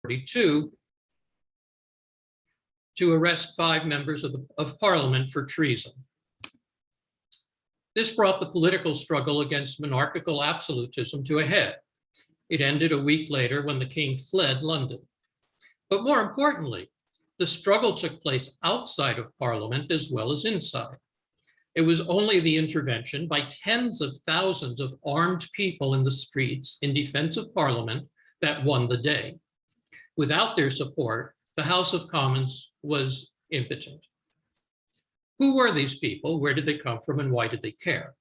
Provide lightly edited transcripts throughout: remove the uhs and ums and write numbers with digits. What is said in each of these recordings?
1742 to arrest 5 members of Parliament for treason. This brought the political struggle against monarchical absolutism to a head. It ended a week later when the king fled London. But more importantly, the struggle took place outside of Parliament as well as inside. It was only the intervention by tens of thousands of armed people in the streets in defense of Parliament that won the day. Without their support, the House of Commons was impotent. Who were these people? Where did they come from? And why did they care?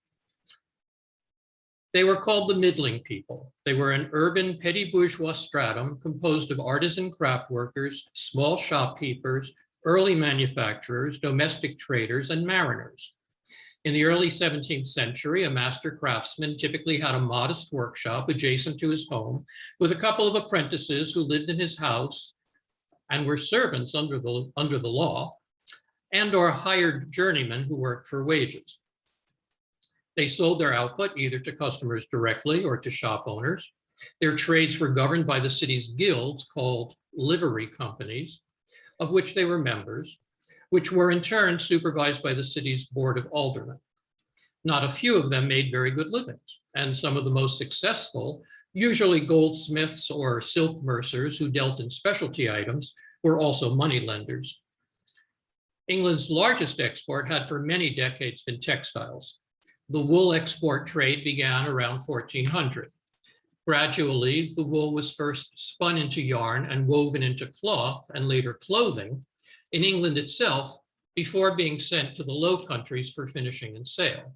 They were called the middling people. They were an urban petty-bourgeois stratum composed of artisan craftworkers, small shopkeepers, early manufacturers, domestic traders, and mariners. In the early 17th century, a master craftsman typically had a modest workshop adjacent to his home with a couple of apprentices who lived in his house and were servants under the law, and or hired journeymen who worked for wages. They sold their output either to customers directly or to shop owners. Their trades were governed by the city's guilds called livery companies, of which they were members, which were in turn supervised by the city's board of aldermen. Not a few of them made very good livings, and some of the most successful, usually goldsmiths or silk mercers who dealt in specialty items, were also moneylenders. England's largest export had for many decades been textiles. The wool export trade began around 1400. Gradually, the wool was first spun into yarn and woven into cloth and later clothing in England itself before being sent to the Low Countries for finishing and sale.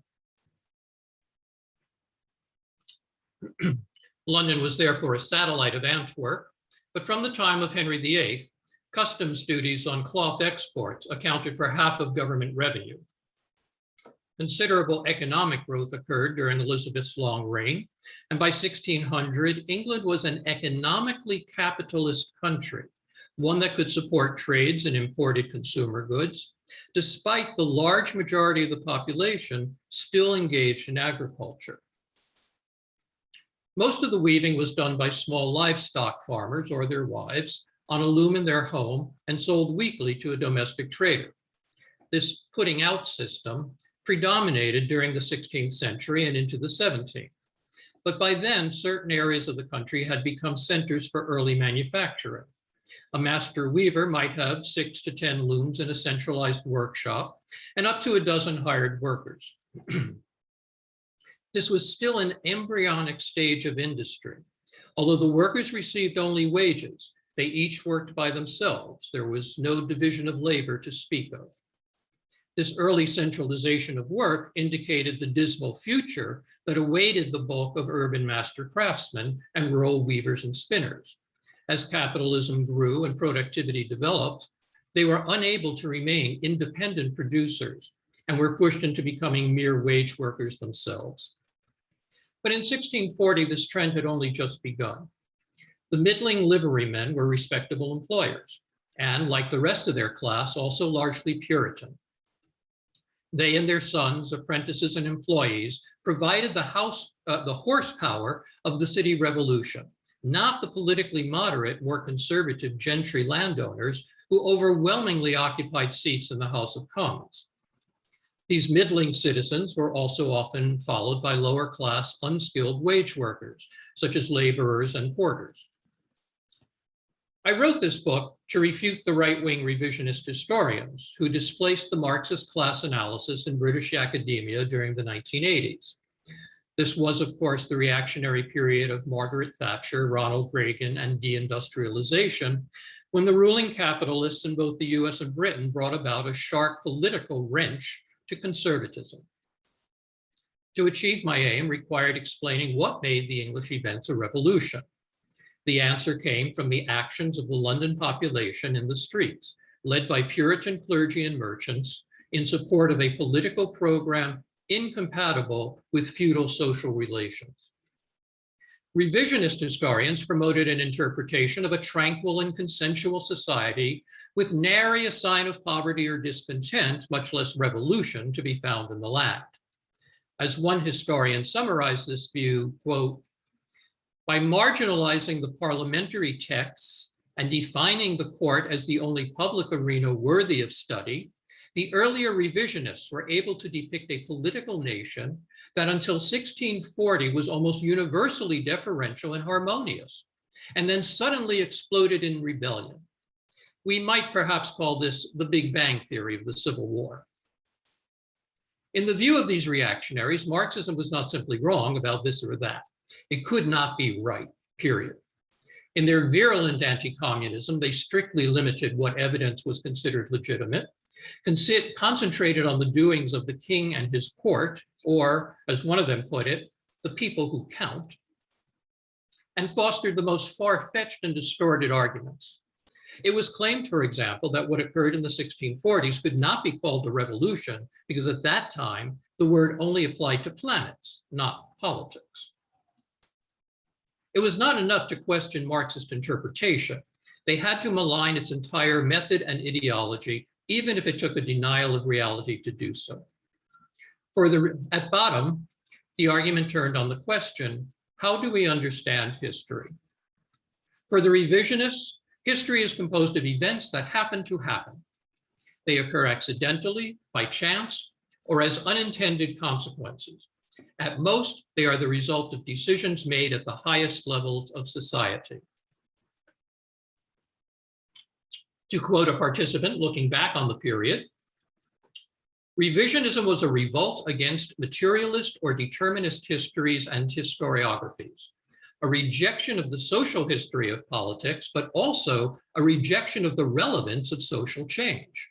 London was therefore a satellite of Antwerp, but from the time of Henry VIII, customs duties on cloth exports accounted for half of government revenue. Considerable economic growth occurred during Elizabeth's long reign, and by 1600, England was an economically capitalist country, one that could support trades in imported consumer goods, despite the large majority of the population still engaged in agriculture. Most of the weaving was done by small livestock farmers or their wives on a loom in their home and sold weekly to a domestic trader. This putting out system predominated during the 16th century and into the 17th. But by then, certain areas of the country had become centers for early manufacturing. A master weaver might have 6 to 10 looms in a centralized workshop and up to a dozen hired workers. This was still an embryonic stage of industry. Although the workers received only wages, they each worked by themselves. There was no division of labor to speak of. This early centralization of work indicated the dismal future that awaited the bulk of urban master craftsmen and rural weavers and spinners. As capitalism grew and productivity developed, they were unable to remain independent producers and were pushed into becoming mere wage workers themselves. But in 1640, this trend had only just begun. The middling liverymen were respectable employers, and like the rest of their class, also largely Puritan. They and their sons, apprentices, and employees provided the horsepower of the city revolution, not the politically moderate, more conservative gentry landowners who overwhelmingly occupied seats in the House of Commons. These middling citizens were also often followed by lower class, unskilled wage workers, such as laborers and porters. I wrote this book to refute the right-wing revisionist historians who displaced the Marxist class analysis in British academia during the 1980s. This was, of course, the reactionary period of Margaret Thatcher, Ronald Reagan, and deindustrialization, when the ruling capitalists in both the US and Britain brought about a sharp political wrench to conservatism. To achieve my aim required explaining what made the English events a revolution. The answer came from the actions of the London population in the streets, led by Puritan clergy and merchants, in support of a political program incompatible with feudal social relations. Revisionist historians promoted an interpretation of a tranquil and consensual society with nary a sign of poverty or discontent, much less revolution, to be found in the land. As one historian summarized this view, quote, "By marginalizing the parliamentary texts and defining the court as the only public arena worthy of study, the earlier revisionists were able to depict a political nation that until 1640 was almost universally deferential and harmonious, and then suddenly exploded in rebellion. We might perhaps call this the Big Bang theory of the Civil War. In the view of these reactionaries, Marxism was not simply wrong about this or that. It could not be right, period. In their virulent anti-communism, they strictly limited what evidence was considered legitimate, concentrated on the doings of the king and his court, or, as one of them put it, the people who count, and fostered the most far-fetched and distorted arguments. It was claimed, for example, that what occurred in the 1640s could not be called a revolution because at that time, the word only applied to planets, not politics. It was not enough to question Marxist interpretation. They had to malign its entire method and ideology, even if it took a denial of reality to do so. At bottom, the argument turned on the question, how do we understand history? For the revisionists, history is composed of events that happen to happen. They occur accidentally, by chance, or as unintended consequences. At most, they are the result of decisions made at the highest levels of society. To quote a participant looking back on the period, revisionism was a revolt against materialist or determinist histories and historiographies, a rejection of the social history of politics, but also a rejection of the relevance of social change.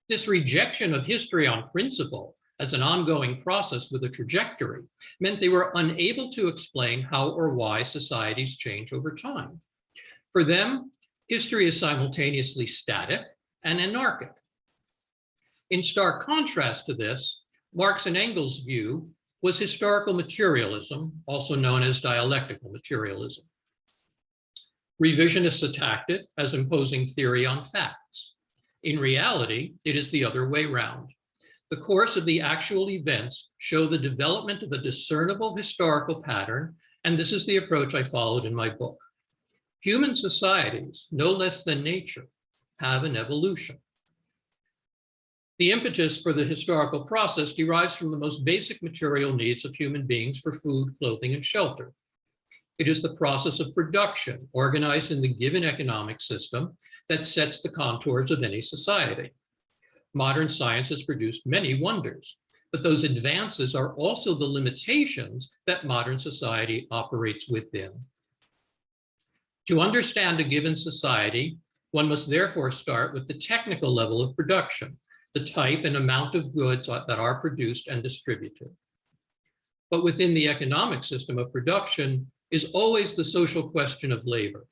This rejection of history on principle as an ongoing process with a trajectory meant they were unable to explain how or why societies change over time. For them, history is simultaneously static and anarchic. In stark contrast to this, Marx and Engels' view was historical materialism, also known as dialectical materialism. Revisionists attacked it as imposing theory on facts. In reality, it is the other way round. The course of the actual events show the development of a discernible historical pattern, and this is the approach I followed in my book. Human societies, no less than nature, have an evolution. The impetus for the historical process derives from the most basic material needs of human beings for food, clothing, and shelter. It is the process of production organized in the given economic system that sets the contours of any society. Modern science has produced many wonders, but those advances are also the limitations that modern society operates within. To understand a given society, one must therefore start with the technical level of production, the type and amount of goods that are produced and distributed. But within the economic system of production is always the social question of labor.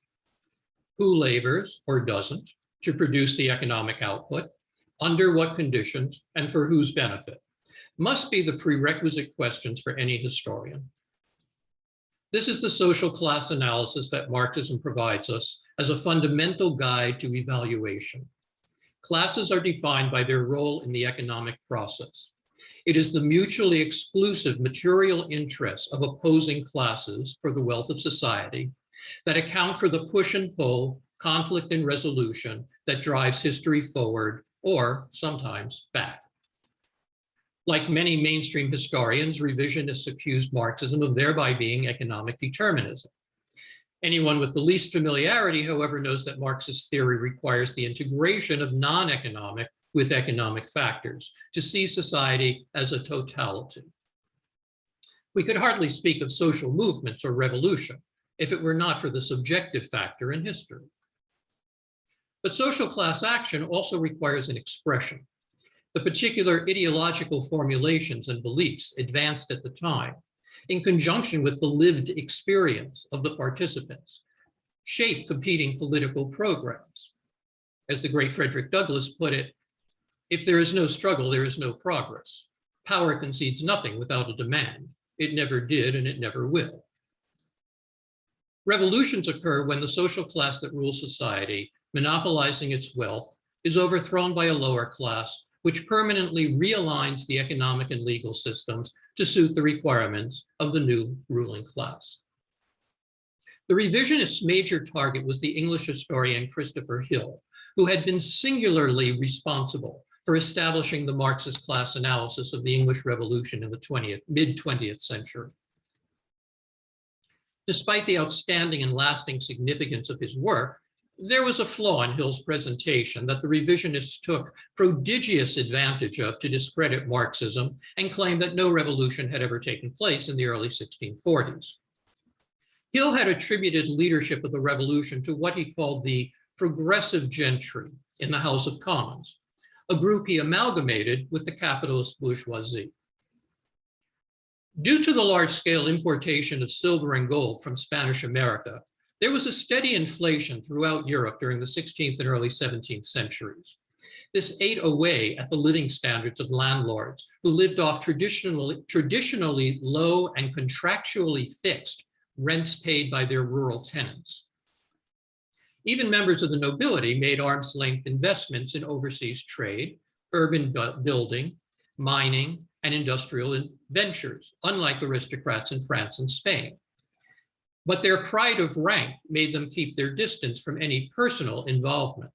Who labors or doesn't to produce the economic output, under what conditions, and for whose benefit, must be the prerequisite questions for any historian. This is the social class analysis that Marxism provides us as a fundamental guide to evaluation. Classes are defined by their role in the economic process. It is the mutually exclusive material interests of opposing classes for the wealth of society that account for the push and pull, conflict and resolution that drives history forward or sometimes back. Like many mainstream historians, revisionists accused Marxism of thereby being economic determinism. Anyone with the least familiarity, however, knows that Marxist theory requires the integration of non-economic with economic factors to see society as a totality. We could hardly speak of social movements or revolution if it were not for the subjective factor in history. But social class action also requires an expression. The particular ideological formulations and beliefs advanced at the time, in conjunction with the lived experience of the participants, shape competing political programs. As the great Frederick Douglass put it, if there is no struggle, there is no progress. Power concedes nothing without a demand. It never did, and it never will. Revolutions occur when the social class that rules society, monopolizing its wealth, is overthrown by a lower class, which permanently realigns the economic and legal systems to suit the requirements of the new ruling class. The revisionists' major target was the English historian Christopher Hill, who had been singularly responsible for establishing the Marxist class analysis of the English Revolution in the mid-20th century. Despite the outstanding and lasting significance of his work, there was a flaw in Hill's presentation that the revisionists took prodigious advantage of to discredit Marxism and claim that no revolution had ever taken place in the early 1640s. Hill had attributed leadership of the revolution to what he called the progressive gentry in the House of Commons, a group he amalgamated with the capitalist bourgeoisie. Due to the large-scale importation of silver and gold from Spanish America, there was a steady inflation throughout Europe during the 16th and early 17th centuries. This ate away at the living standards of landlords who lived off traditionally low and contractually fixed rents paid by their rural tenants. Even members of the nobility made arm's-length investments in overseas trade, urban building, mining, and industrial ventures, unlike aristocrats in France and Spain. But their pride of rank made them keep their distance from any personal involvement.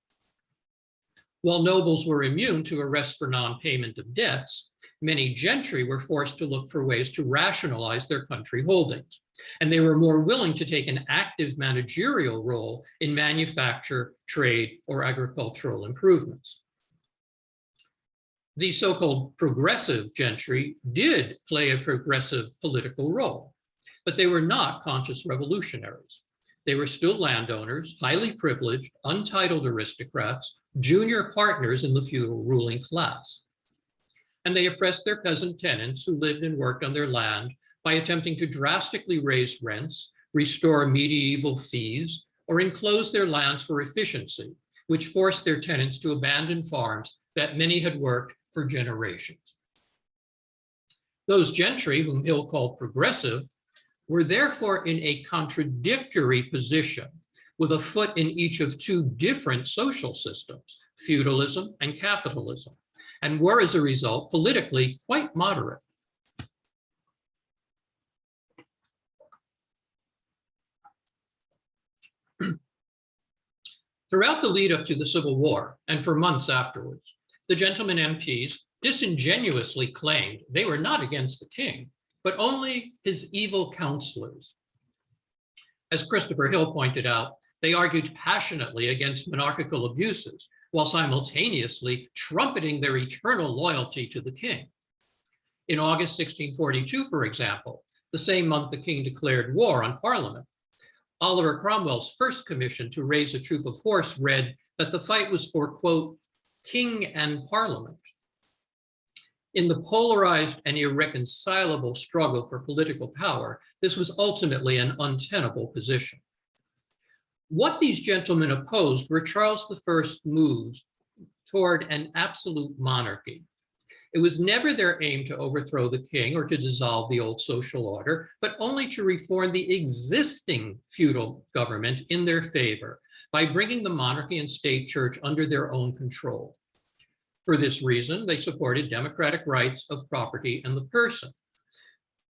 While nobles were immune to arrest for non-payment of debts, many gentry were forced to look for ways to rationalize their country holdings, and they were more willing to take an active managerial role in manufacture, trade, or agricultural improvements. The so-called progressive gentry did play a progressive political role, but they were not conscious revolutionaries. They were still landowners, highly privileged, untitled aristocrats, junior partners in the feudal ruling class. And they oppressed their peasant tenants who lived and worked on their land by attempting to drastically raise rents, restore medieval fees, or enclose their lands for efficiency, which forced their tenants to abandon farms that many had worked for generations. Those gentry, whom Hill called progressive, were therefore in a contradictory position with a foot in each of two different social systems, feudalism and capitalism, and were as a result politically quite moderate. Throughout the lead up to the Civil War and for months afterwards, the gentlemen MPs disingenuously claimed they were not against the king, but only his evil counselors. As Christopher Hill pointed out, they argued passionately against monarchical abuses while simultaneously trumpeting their eternal loyalty to the king. In August 1642, for example, the same month the king declared war on Parliament, Oliver Cromwell's first commission to raise a troop of horse read that the fight was for, quote, king and Parliament. In the polarized and irreconcilable struggle for political power, this was ultimately an untenable position. What these gentlemen opposed were Charles I's moves toward an absolute monarchy. It was never their aim to overthrow the king or to dissolve the old social order, but only to reform the existing feudal government in their favor by bringing the monarchy and state church under their own control. For this reason, they supported democratic rights of property and the person.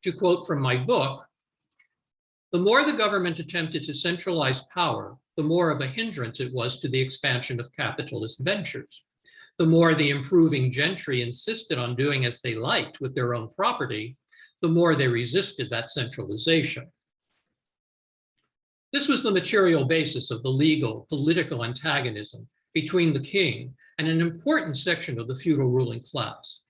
To quote from my book, the more the government attempted to centralize power, the more of a hindrance it was to the expansion of capitalist ventures. The more the improving gentry insisted on doing as they liked with their own property, the more they resisted that centralization. This was the material basis of the legal, political antagonism between the king and an important section of the feudal ruling class.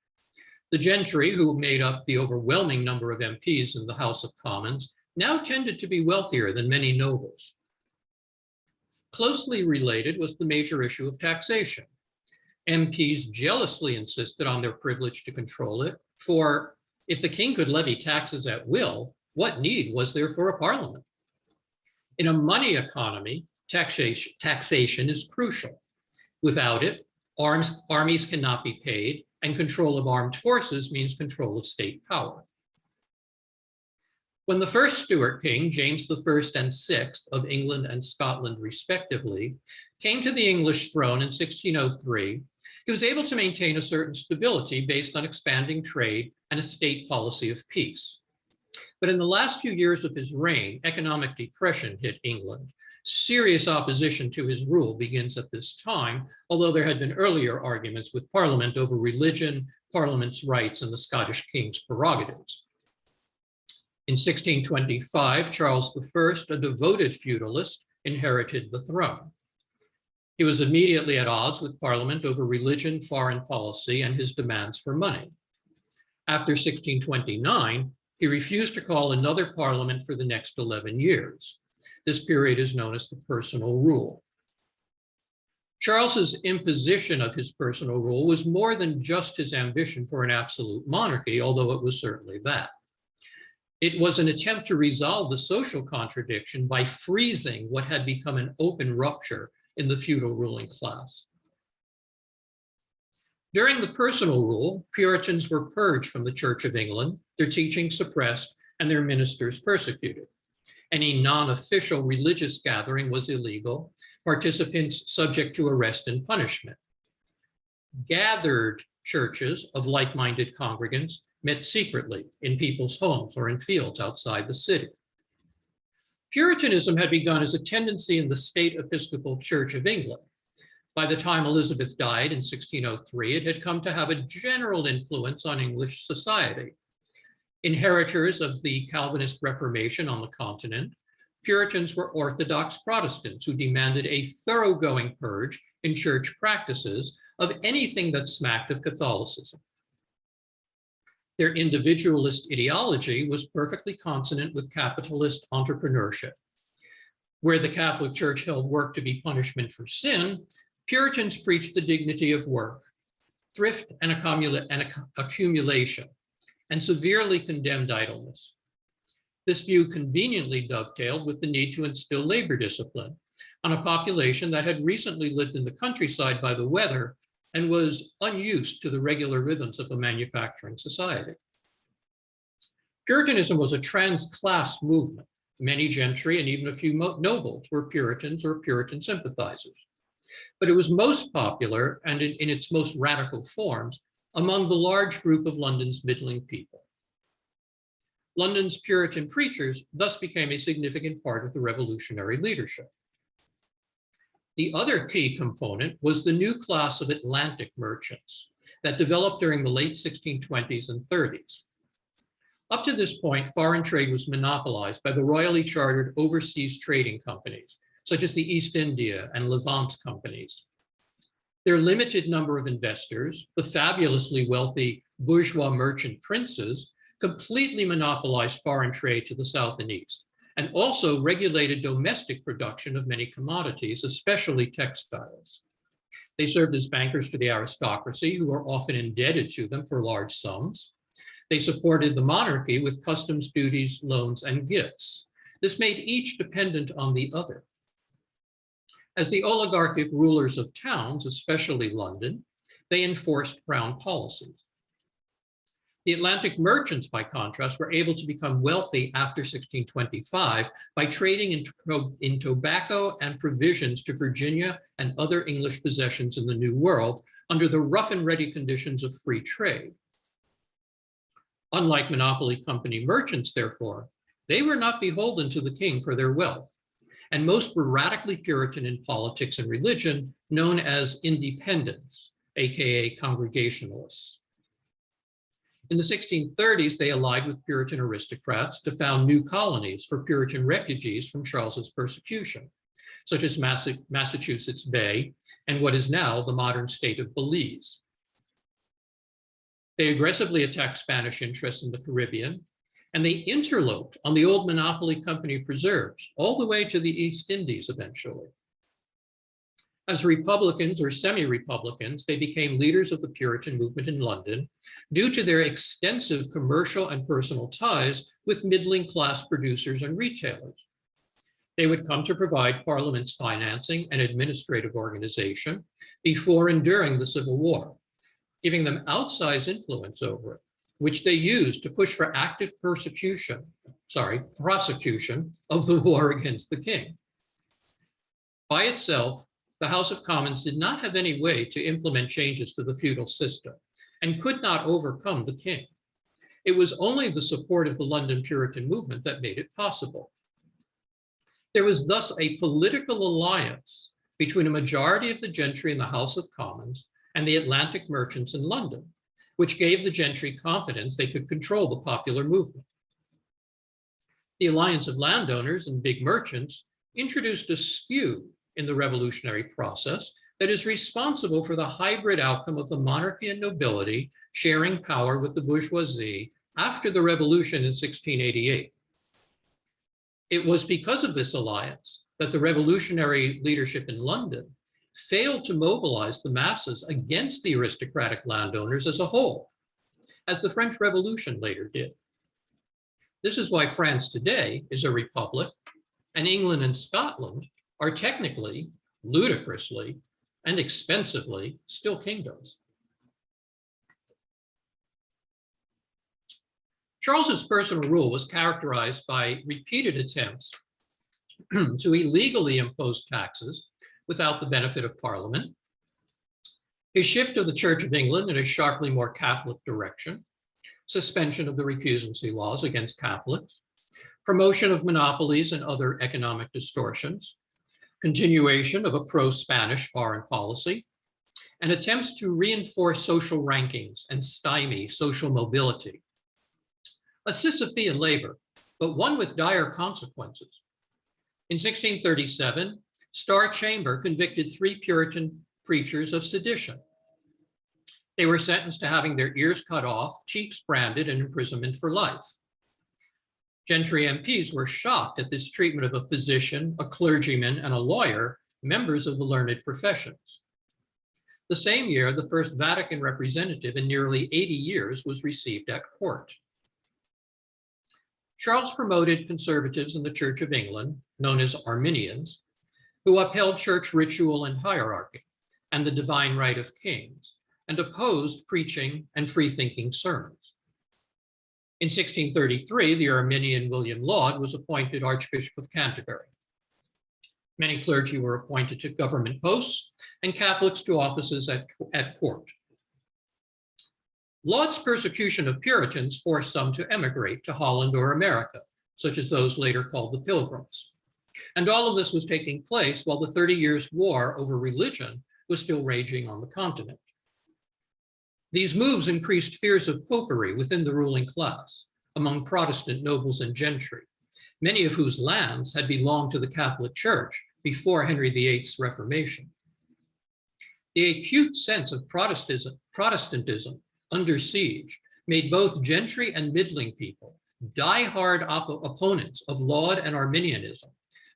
The gentry, who made up the overwhelming number of MPs in the House of Commons, now tended to be wealthier than many nobles. Closely related was the major issue of taxation. MPs jealously insisted on their privilege to control it, for if the king could levy taxes at will, what need was there for a parliament? In a money economy, taxation is crucial. Without it, armies cannot be paid, and control of armed forces means control of state power. When the first Stuart king, James I and VI of England and Scotland respectively, came to the English throne in 1603, he was able to maintain a certain stability based on expanding trade and a state policy of peace. But in the last few years of his reign, economic depression hit England. Serious opposition to his rule begins at this time, although there had been earlier arguments with Parliament over religion, Parliament's rights, and the Scottish king's prerogatives. In 1625, Charles I, a devoted feudalist, inherited the throne. He was immediately at odds with Parliament over religion, foreign policy, and his demands for money. After 1629, he refused to call another parliament for the next 11 years. This period is known as the personal rule. Charles's imposition of his personal rule was more than just his ambition for an absolute monarchy, although it was certainly that. It was an attempt to resolve the social contradiction by freezing what had become an open rupture in the feudal ruling class. During the personal rule, Puritans were purged from the Church of England, their teaching suppressed, and their ministers persecuted. Any non-official religious gathering was illegal, participants subject to arrest and punishment. Gathered churches of like-minded congregants met secretly in people's homes or in fields outside the city. Puritanism had begun as a tendency in the state Episcopal Church of England. By the time Elizabeth died in 1603, it had come to have a general influence on English society. Inheritors of the Calvinist Reformation on the continent, Puritans were Orthodox Protestants who demanded a thoroughgoing purge in church practices of anything that smacked of Catholicism. Their individualist ideology was perfectly consonant with capitalist entrepreneurship. Where the Catholic Church held work to be punishment for sin, Puritans preached the dignity of work, thrift and accumulation, and severely condemned idleness. This view conveniently dovetailed with the need to instill labor discipline on a population that had recently lived in the countryside by the weather and was unused to the regular rhythms of a manufacturing society. Puritanism was a trans-class movement. Many gentry and even a few nobles were Puritans or Puritan sympathizers. But it was most popular, and in its most radical forms, among the large group of London's middling people. London's Puritan preachers thus became a significant part of the revolutionary leadership. The other key component was the new class of Atlantic merchants that developed during the late 1620s and 30s. Up to this point, foreign trade was monopolized by the royally chartered overseas trading companies, such as the East India and Levant companies. Their limited number of investors, the fabulously wealthy bourgeois merchant princes, completely monopolized foreign trade to the south and east, and also regulated domestic production of many commodities, especially textiles. They served as bankers to the aristocracy, who were often indebted to them for large sums. They supported the monarchy with customs duties, loans, and gifts. This made each dependent on the other. As the oligarchic rulers of towns, especially London, they enforced crown policies. The Atlantic merchants, by contrast, were able to become wealthy after 1625 by trading in tobacco and provisions to Virginia and other English possessions in the New World under the rough and ready conditions of free trade. Unlike monopoly company merchants, therefore, they were not beholden to the king for their wealth, and most were radically Puritan in politics and religion, known as independents, aka Congregationalists. In the 1630s, they allied with Puritan aristocrats to found new colonies for Puritan refugees from Charles's persecution, such as Massachusetts Bay and what is now the modern state of Belize. They aggressively attacked Spanish interests in the Caribbean, and they interloped on the old monopoly company preserves all the way to the East Indies eventually. As Republicans or semi-Republicans, they became leaders of the Puritan movement in London due to their extensive commercial and personal ties with middling class producers and retailers. They would come to provide Parliament's financing and administrative organization before and during the Civil War, giving them outsized influence over it, which they used to push for active prosecution of the war against the king. By itself, the House of Commons did not have any way to implement changes to the feudal system and could not overcome the king. It was only the support of the London Puritan movement that made it possible. There was thus a political alliance between a majority of the gentry in the House of Commons and the Atlantic merchants in London, which gave the gentry confidence they could control the popular movement. The alliance of landowners and big merchants introduced a skew in the revolutionary process that is responsible for the hybrid outcome of the monarchy and nobility sharing power with the bourgeoisie after the revolution in 1688. It was because of this alliance that the revolutionary leadership in London failed to mobilize the masses against the aristocratic landowners as a whole, as the French Revolution later did. This is why France today is a republic, and England and Scotland are technically, ludicrously, and expensively still kingdoms. Charles's personal rule was characterized by repeated attempts to illegally impose taxes without the benefit of Parliament, his shift of the Church of England in a sharply more Catholic direction, suspension of the recusancy laws against Catholics, promotion of monopolies and other economic distortions, continuation of a pro-Spanish foreign policy, and attempts to reinforce social rankings and stymie social mobility. A Sisyphean labor, but one with dire consequences. In 1637, Star Chamber convicted 3 Puritan preachers of sedition. They were sentenced to having their ears cut off, cheeks branded, and imprisonment for life. Gentry MPs were shocked at this treatment of a physician, a clergyman, and a lawyer, members of the learned professions. The same year, the first Vatican representative in nearly 80 years was received at court. Charles promoted conservatives in the Church of England, known as Arminians, who upheld church ritual and hierarchy and the divine right of kings, and opposed preaching and free-thinking sermons. In 1633, the Arminian William Laud was appointed Archbishop of Canterbury. Many clergy were appointed to government posts and Catholics to offices at court. Laud's persecution of Puritans forced some to emigrate to Holland or America, such as those later called the Pilgrims. And all of this was taking place while the 30 Years' War over religion was still raging on the continent. These moves increased fears of popery within the ruling class, among Protestant nobles and gentry, many of whose lands had belonged to the Catholic Church before Henry VIII's Reformation. The acute sense of Protestantism under siege made both gentry and middling people die-hard opponents of Laud and Arminianism,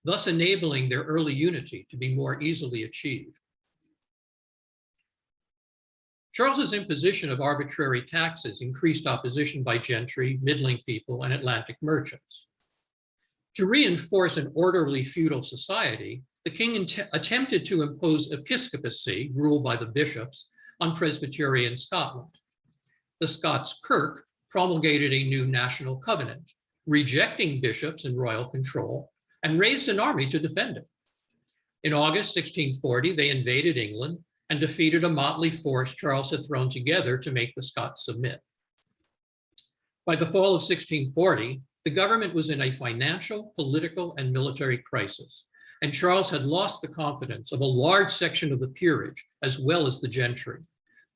thus enabling their early unity to be more easily achieved. Charles's imposition of arbitrary taxes increased opposition by gentry, middling people, and Atlantic merchants. To reinforce an orderly feudal society, the king attempted to impose episcopacy, ruled by the bishops, on Presbyterian Scotland. The Scots Kirk promulgated a new national covenant, rejecting bishops and royal control, and raised an army to defend it. In August 1640, they invaded England and defeated a motley force Charles had thrown together to make the Scots submit. By the fall of 1640, the government was in a financial, political, and military crisis, and Charles had lost the confidence of a large section of the peerage as well as the gentry,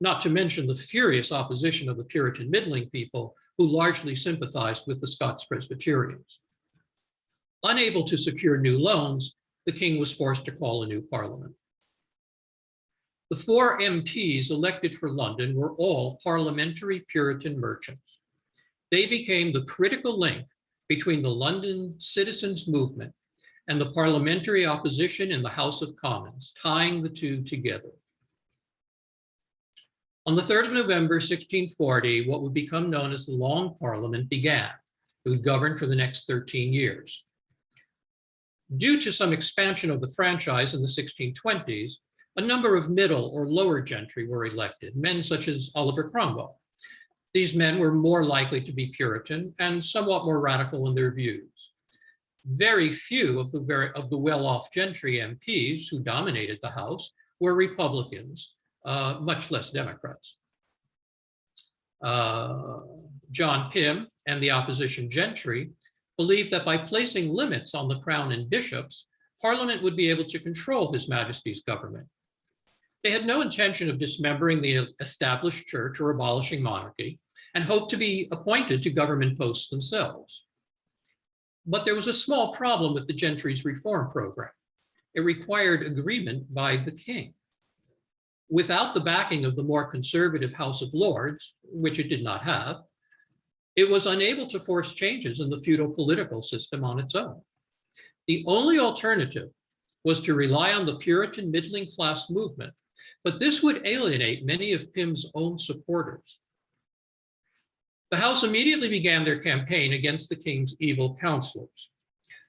not to mention the furious opposition of the Puritan middling people who largely sympathized with the Scots Presbyterians. Unable to secure new loans, the king was forced to call a new parliament. The 4 MPs elected for London were all parliamentary Puritan merchants. They became the critical link between the London citizens' movement and the parliamentary opposition in the House of Commons, tying the two together. On the 3rd of November, 1640, what would become known as the Long Parliament began. It would govern for the next 13 years. Due to some expansion of the franchise in the 1620s, a number of middle or lower gentry were elected, men such as Oliver Cromwell. These men were more likely to be Puritan and somewhat more radical in their views. Very few of the well-off gentry MPs who dominated the House were Republicans, much less Democrats. John Pym and the opposition gentry believed that by placing limits on the crown and bishops, Parliament would be able to control His Majesty's government. They had no intention of dismembering the established church or abolishing monarchy, and hoped to be appointed to government posts themselves. But there was a small problem with the gentry's reform program. It required agreement by the king. Without the backing of the more conservative House of Lords, which it did not have, it was unable to force changes in the feudal political system on its own. The only alternative was to rely on the Puritan middling class movement, but this would alienate many of Pym's own supporters. The House immediately began their campaign against the king's evil counselors.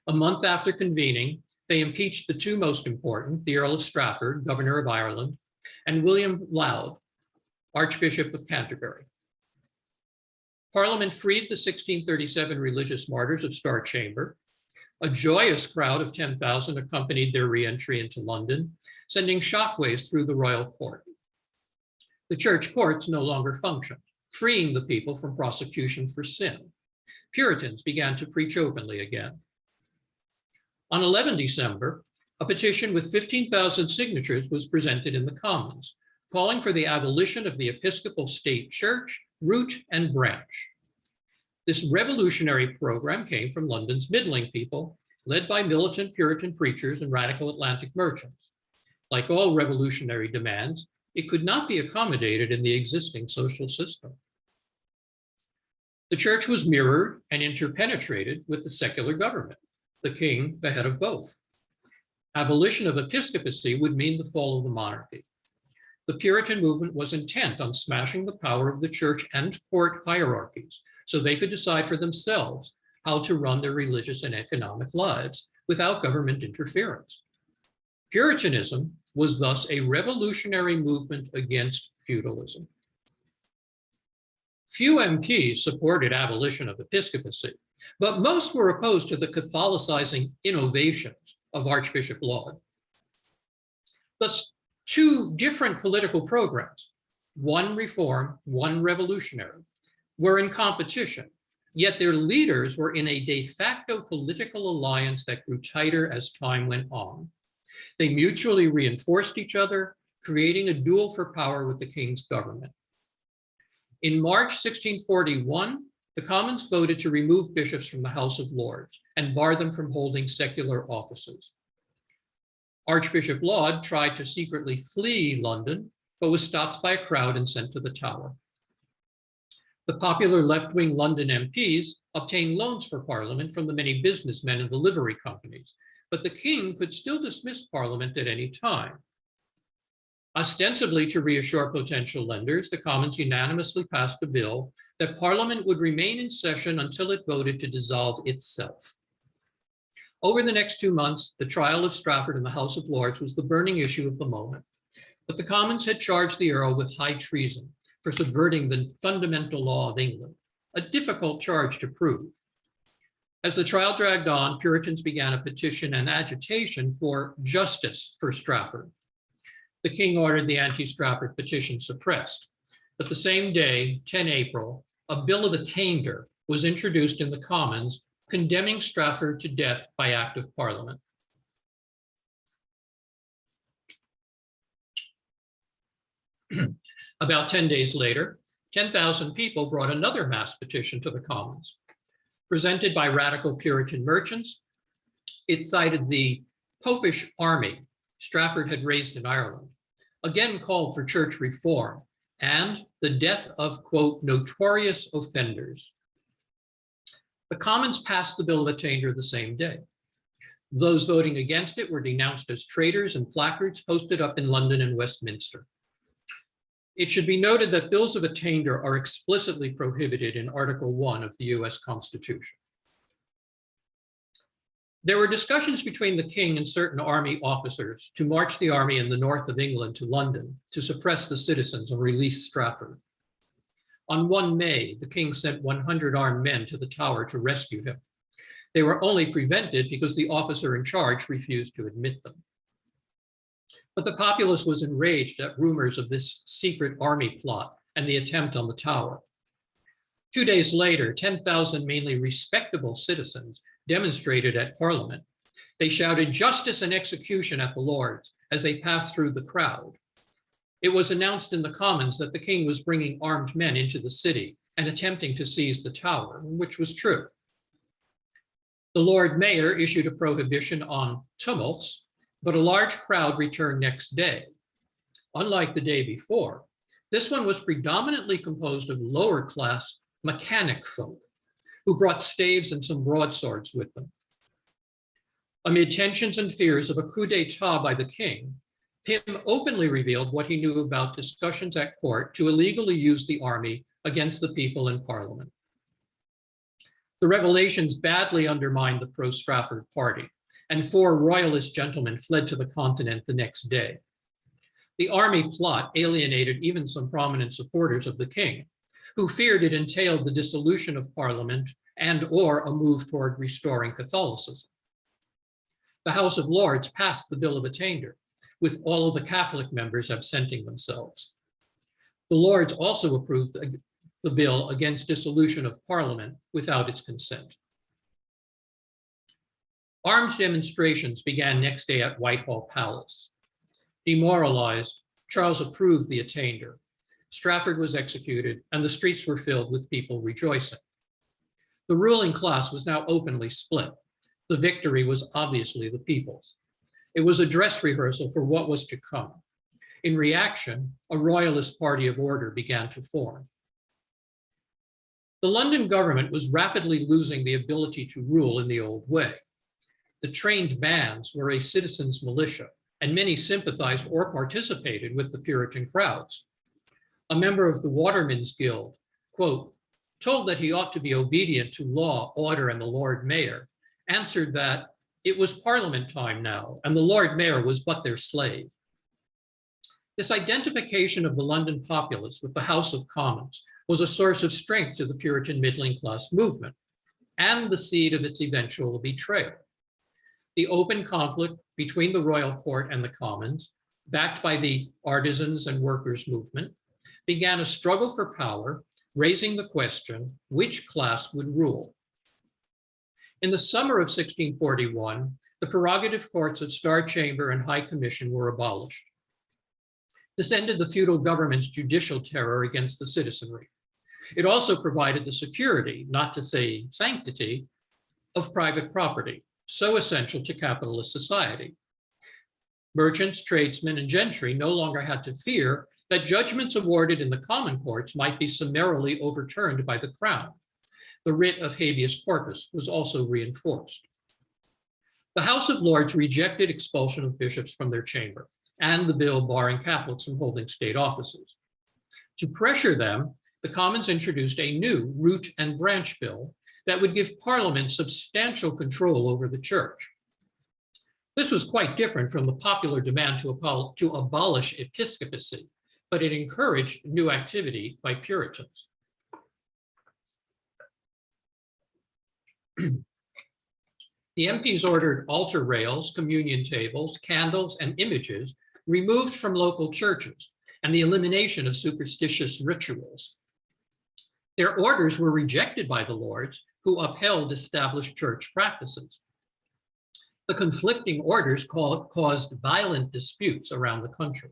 A month after convening, they impeached the two most important, the Earl of Strafford, governor of Ireland, and William Laud, Archbishop of Canterbury. Parliament freed the 1637 religious martyrs of Star Chamber. A joyous crowd of 10,000 accompanied their re-entry into London, sending shockwaves through the royal court. The church courts no longer functioned, freeing the people from prosecution for sin. Puritans began to preach openly again. On 11 December, a petition with 15,000 signatures was presented in the Commons, calling for the abolition of the Episcopal State Church, root and branch. This revolutionary program came from London's middling people, led by militant Puritan preachers and radical Atlantic merchants. Like all revolutionary demands, it could not be accommodated in the existing social system. The church was mirrored and interpenetrated with the secular government, the king the head of both. Abolition of episcopacy would mean the fall of the monarchy. The Puritan movement was intent on smashing the power of the church and court hierarchies, so they could decide for themselves how to run their religious and economic lives without government interference. Puritanism was thus a revolutionary movement against feudalism. Few MPs supported abolition of episcopacy, but most were opposed to the Catholicizing innovations of Archbishop Laud. Thus, two different political programs, one reform, one revolutionary, were in competition, yet their leaders were in a de facto political alliance that grew tighter as time went on. They mutually reinforced each other, creating a duel for power with the king's government. In March 1641, the Commons voted to remove bishops from the House of Lords and bar them from holding secular offices. Archbishop Laud tried to secretly flee London, but was stopped by a crowd and sent to the Tower. The popular left-wing London MPs obtained loans for Parliament from the many businessmen and the livery companies, but the king could still dismiss Parliament at any time. Ostensibly to reassure potential lenders, the Commons unanimously passed a bill that Parliament would remain in session until it voted to dissolve itself. Over the next 2 months, the trial of Strafford in the House of Lords was the burning issue of the moment, but the Commons had charged the Earl with high treason for subverting the fundamental law of England, a difficult charge to prove. As the trial dragged on, Puritans began a petition and agitation for justice for Strafford. The king ordered the anti-Strafford petition suppressed, but the same day, 10 April, a bill of attainder was introduced in the Commons condemning Strafford to death by Act of Parliament. About 10 days later, 10,000 people brought another mass petition to the Commons. Presented by radical Puritan merchants, it cited the Popish army Strafford had raised in Ireland, again called for church reform and the death of, quote, notorious offenders. The Commons passed the bill of attainder the same day. Those voting against it were denounced as traitors and placards posted up in London and Westminster. It should be noted that bills of attainder are explicitly prohibited in Article 1 of the US Constitution. There were discussions between the king and certain army officers to march the army in the north of England to London to suppress the citizens and release Strafford. On 1 May, the king sent 100 armed men to the Tower to rescue him. They were only prevented because the officer in charge refused to admit them. But the populace was enraged at rumors of this secret army plot and the attempt on the Tower. 2 days later, 10,000 mainly respectable citizens demonstrated at Parliament. They shouted justice and execution at the Lords as they passed through the crowd. It was announced in the Commons that the king was bringing armed men into the city and attempting to seize the Tower, which was true. The Lord Mayor issued a prohibition on tumults, but a large crowd returned next day. Unlike the day before, this one was predominantly composed of lower class mechanic folk who brought staves and some broadswords with them. Amid tensions and fears of a coup d'etat by the king, Pym openly revealed what he knew about discussions at court to illegally use the army against the people in Parliament. The revelations badly undermined the pro-Strafford party, and 4 royalist gentlemen fled to the continent the next day. The army plot alienated even some prominent supporters of the king, who feared it entailed the dissolution of Parliament and/or a move toward restoring Catholicism. The House of Lords passed the Bill of Attainder, with all of the Catholic members absenting themselves. The Lords also approved the bill against dissolution of Parliament without its consent. Armed demonstrations began next day at Whitehall Palace. Demoralized, Charles approved the attainder. Strafford was executed, and the streets were filled with people rejoicing. The ruling class was now openly split. The victory was obviously the people's. It was a dress rehearsal for what was to come. In reaction, a royalist party of order began to form. The London government was rapidly losing the ability to rule in the old way. The trained bands were a citizens' militia, and many sympathized or participated with the Puritan crowds. A member of the Watermen's Guild, quote, told that he ought to be obedient to law, order, and the Lord Mayor, answered that it was Parliament time now, and the Lord Mayor was but their slave. This identification of the London populace with the House of Commons was a source of strength to the Puritan middling class movement, and the seed of its eventual betrayal. The open conflict between the royal court and the Commons, backed by the artisans and workers movement, began a struggle for power, raising the question, which class would rule? In the summer of 1641, the prerogative courts of Star Chamber and High Commission were abolished. This ended the feudal government's judicial terror against the citizenry. It also provided the security, not to say sanctity, of private property, so essential to capitalist society. Merchants, tradesmen, and gentry no longer had to fear that judgments awarded in the common courts might be summarily overturned by the crown. The writ of habeas corpus was also reinforced. The House of Lords rejected expulsion of bishops from their chamber and the bill barring Catholics from holding state offices. To pressure them, the Commons introduced a new root and branch bill that would give Parliament substantial control over the church. This was quite different from the popular demand to abolish episcopacy, but it encouraged new activity by Puritans. The MPs ordered altar rails, communion tables, candles, and images removed from local churches, and the elimination of superstitious rituals. Their orders were rejected by the Lords, who upheld established church practices. The conflicting orders caused violent disputes around the country.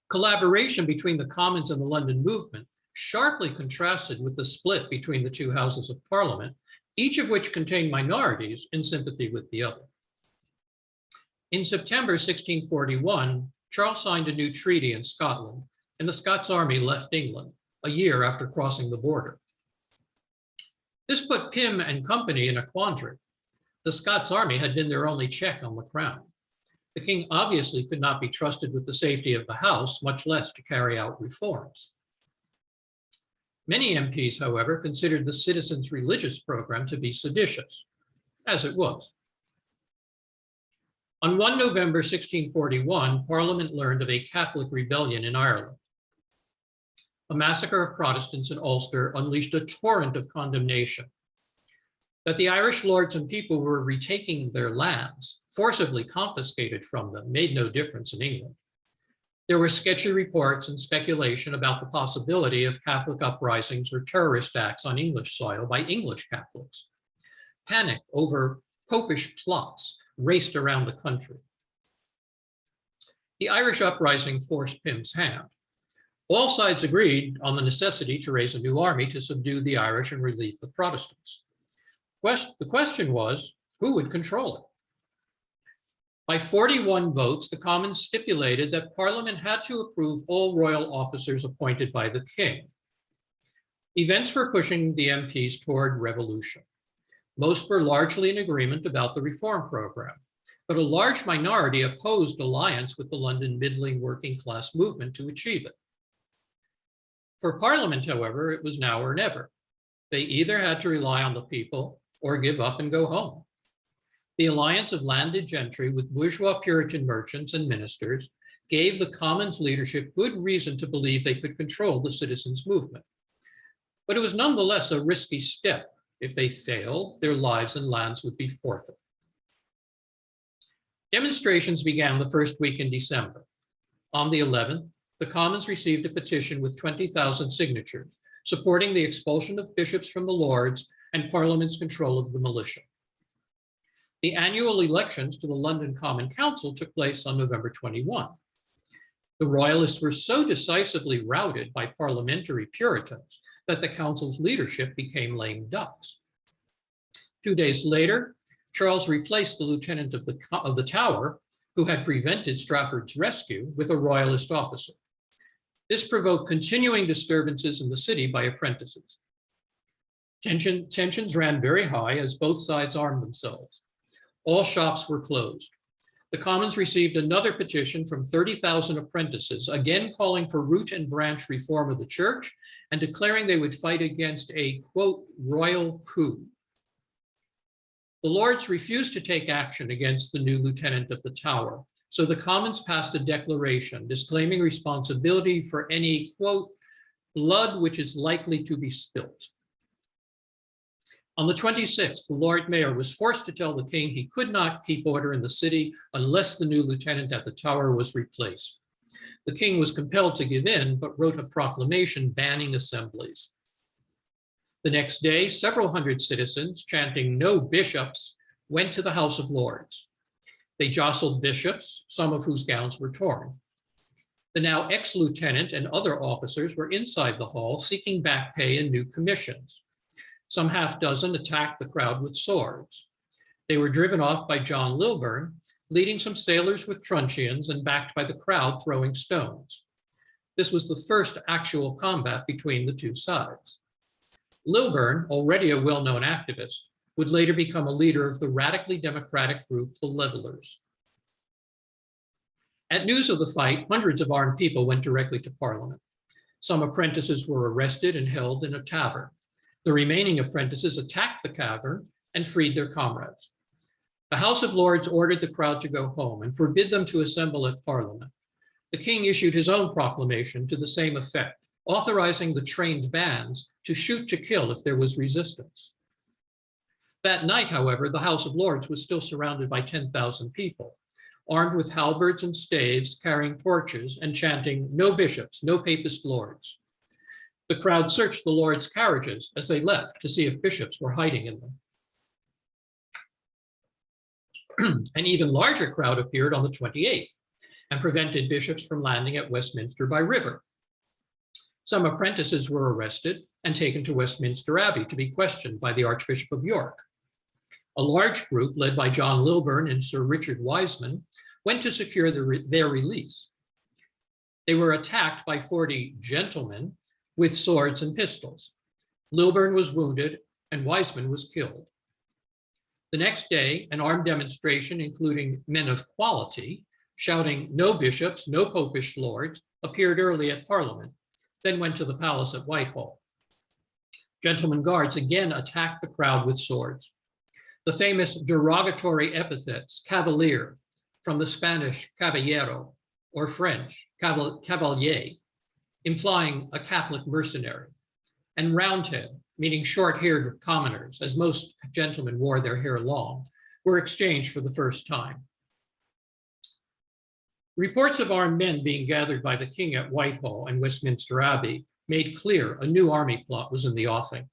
Collaboration between the Commons and the London movement sharply contrasted with the split between the two houses of Parliament, each of which contained minorities in sympathy with the other. In September 1641, Charles signed a new treaty in Scotland, and the Scots army left England a year after crossing the border. This put Pym and company in a quandary. The Scots army had been their only check on the crown. The king obviously could not be trusted with the safety of the house, much less to carry out reforms. Many MPs, however, considered the citizens' religious program to be seditious, as it was. On 1 November 1641, Parliament learned of a Catholic rebellion in Ireland. A massacre of Protestants in Ulster unleashed a torrent of condemnation. That the Irish lords and people were retaking their lands, forcibly confiscated from them, made no difference in England. There were sketchy reports and speculation about the possibility of Catholic uprisings or terrorist acts on English soil by English Catholics. Panic over popish plots raced around the country. The Irish uprising forced Pym's hand. All sides agreed on the necessity to raise a new army to subdue the Irish and relieve the Protestants. The question was, who would control it? By 41 votes, the Commons stipulated that Parliament had to approve all royal officers appointed by the king. Events were pushing the MPs toward revolution. Most were largely in agreement about the reform program, but a large minority opposed alliance with the London middling working class movement to achieve it. For Parliament, however, it was now or never. They either had to rely on the people or give up and go home. The alliance of landed gentry with bourgeois Puritan merchants and ministers gave the Commons leadership good reason to believe they could control the citizens' movement. But it was nonetheless a risky step. If they failed, their lives and lands would be forfeit. Demonstrations began the first week in December. On the 11th, the Commons received a petition with 20,000 signatures, supporting the expulsion of bishops from the Lords and Parliament's control of the militia. The annual elections to the London Common Council took place on November 21. The Royalists were so decisively routed by parliamentary Puritans that the council's leadership became lame ducks. 2 days later, Charles replaced the lieutenant of the Tower, who had prevented Strafford's rescue, with a Royalist officer. This provoked continuing disturbances in the city by apprentices. Tensions ran very high as both sides armed themselves. All shops were closed. The Commons received another petition from 30,000 apprentices, again calling for root and branch reform of the church and declaring they would fight against a, quote, royal coup. The Lords refused to take action against the new lieutenant of the Tower, so the Commons passed a declaration disclaiming responsibility for any, quote, blood which is likely to be spilt. On the 26th, the Lord Mayor was forced to tell the king he could not keep order in the city unless the new lieutenant at the Tower was replaced. The king was compelled to give in, but wrote a proclamation banning assemblies. The next day, several hundred citizens, chanting "No bishops," went to the House of Lords. They jostled bishops, some of whose gowns were torn. The now ex-lieutenant and other officers were inside the hall seeking back pay and new commissions. Some half dozen attacked the crowd with swords. They were driven off by John Lilburne, leading some sailors with truncheons and backed by the crowd throwing stones. This was the first actual combat between the two sides. Lilburne, already a well-known activist, would later become a leader of the radically democratic group, the Levellers. At news of the fight, hundreds of armed people went directly to Parliament. Some apprentices were arrested and held in a tavern. The remaining apprentices attacked the cavern and freed their comrades. The House of Lords ordered the crowd to go home and forbid them to assemble at Parliament. The king issued his own proclamation to the same effect, authorizing the trained bands to shoot to kill if there was resistance. That night, however, the House of Lords was still surrounded by 10,000 people, armed with halberds and staves, carrying torches and chanting, "No bishops, no papist lords." The crowd searched the Lords' carriages as they left to see if bishops were hiding in them. An even larger crowd appeared on the 28th and prevented bishops from landing at Westminster by river. Some apprentices were arrested and taken to Westminster Abbey to be questioned by the Archbishop of York. A large group led by John Lilburne and Sir Richard Wiseman went to secure their release. They were attacked by 40 gentlemen with swords and pistols. Lilburne was wounded and Wiseman was killed. The next day, an armed demonstration, including men of quality, shouting "No bishops, no popish lords," appeared early at Parliament, then went to the palace at Whitehall. Gentlemen guards again attacked the crowd with swords. The famous derogatory epithets, cavalier, from the Spanish caballero, or French cavalier, implying a Catholic mercenary, and roundhead, meaning short-haired commoners, as most gentlemen wore their hair long, were exchanged for the first time. Reports of armed men being gathered by the king at Whitehall and Westminster Abbey made clear a new army plot was in the offing.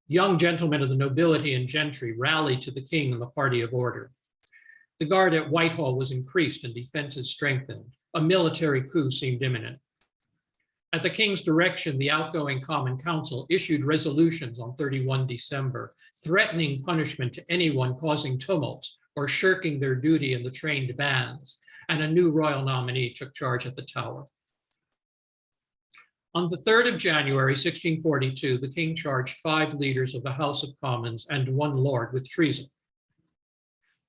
Young gentlemen of the nobility and gentry rallied to the king and the party of order. The guard at Whitehall was increased and defenses strengthened. A military coup seemed imminent. At the king's direction, the outgoing Common Council issued resolutions on 31 December, threatening punishment to anyone causing tumults or shirking their duty in the trained bands, and a new royal nominee took charge at the Tower. On the 3rd of January, 1642, the king charged 5 leaders of the House of Commons and 1 lord with treason.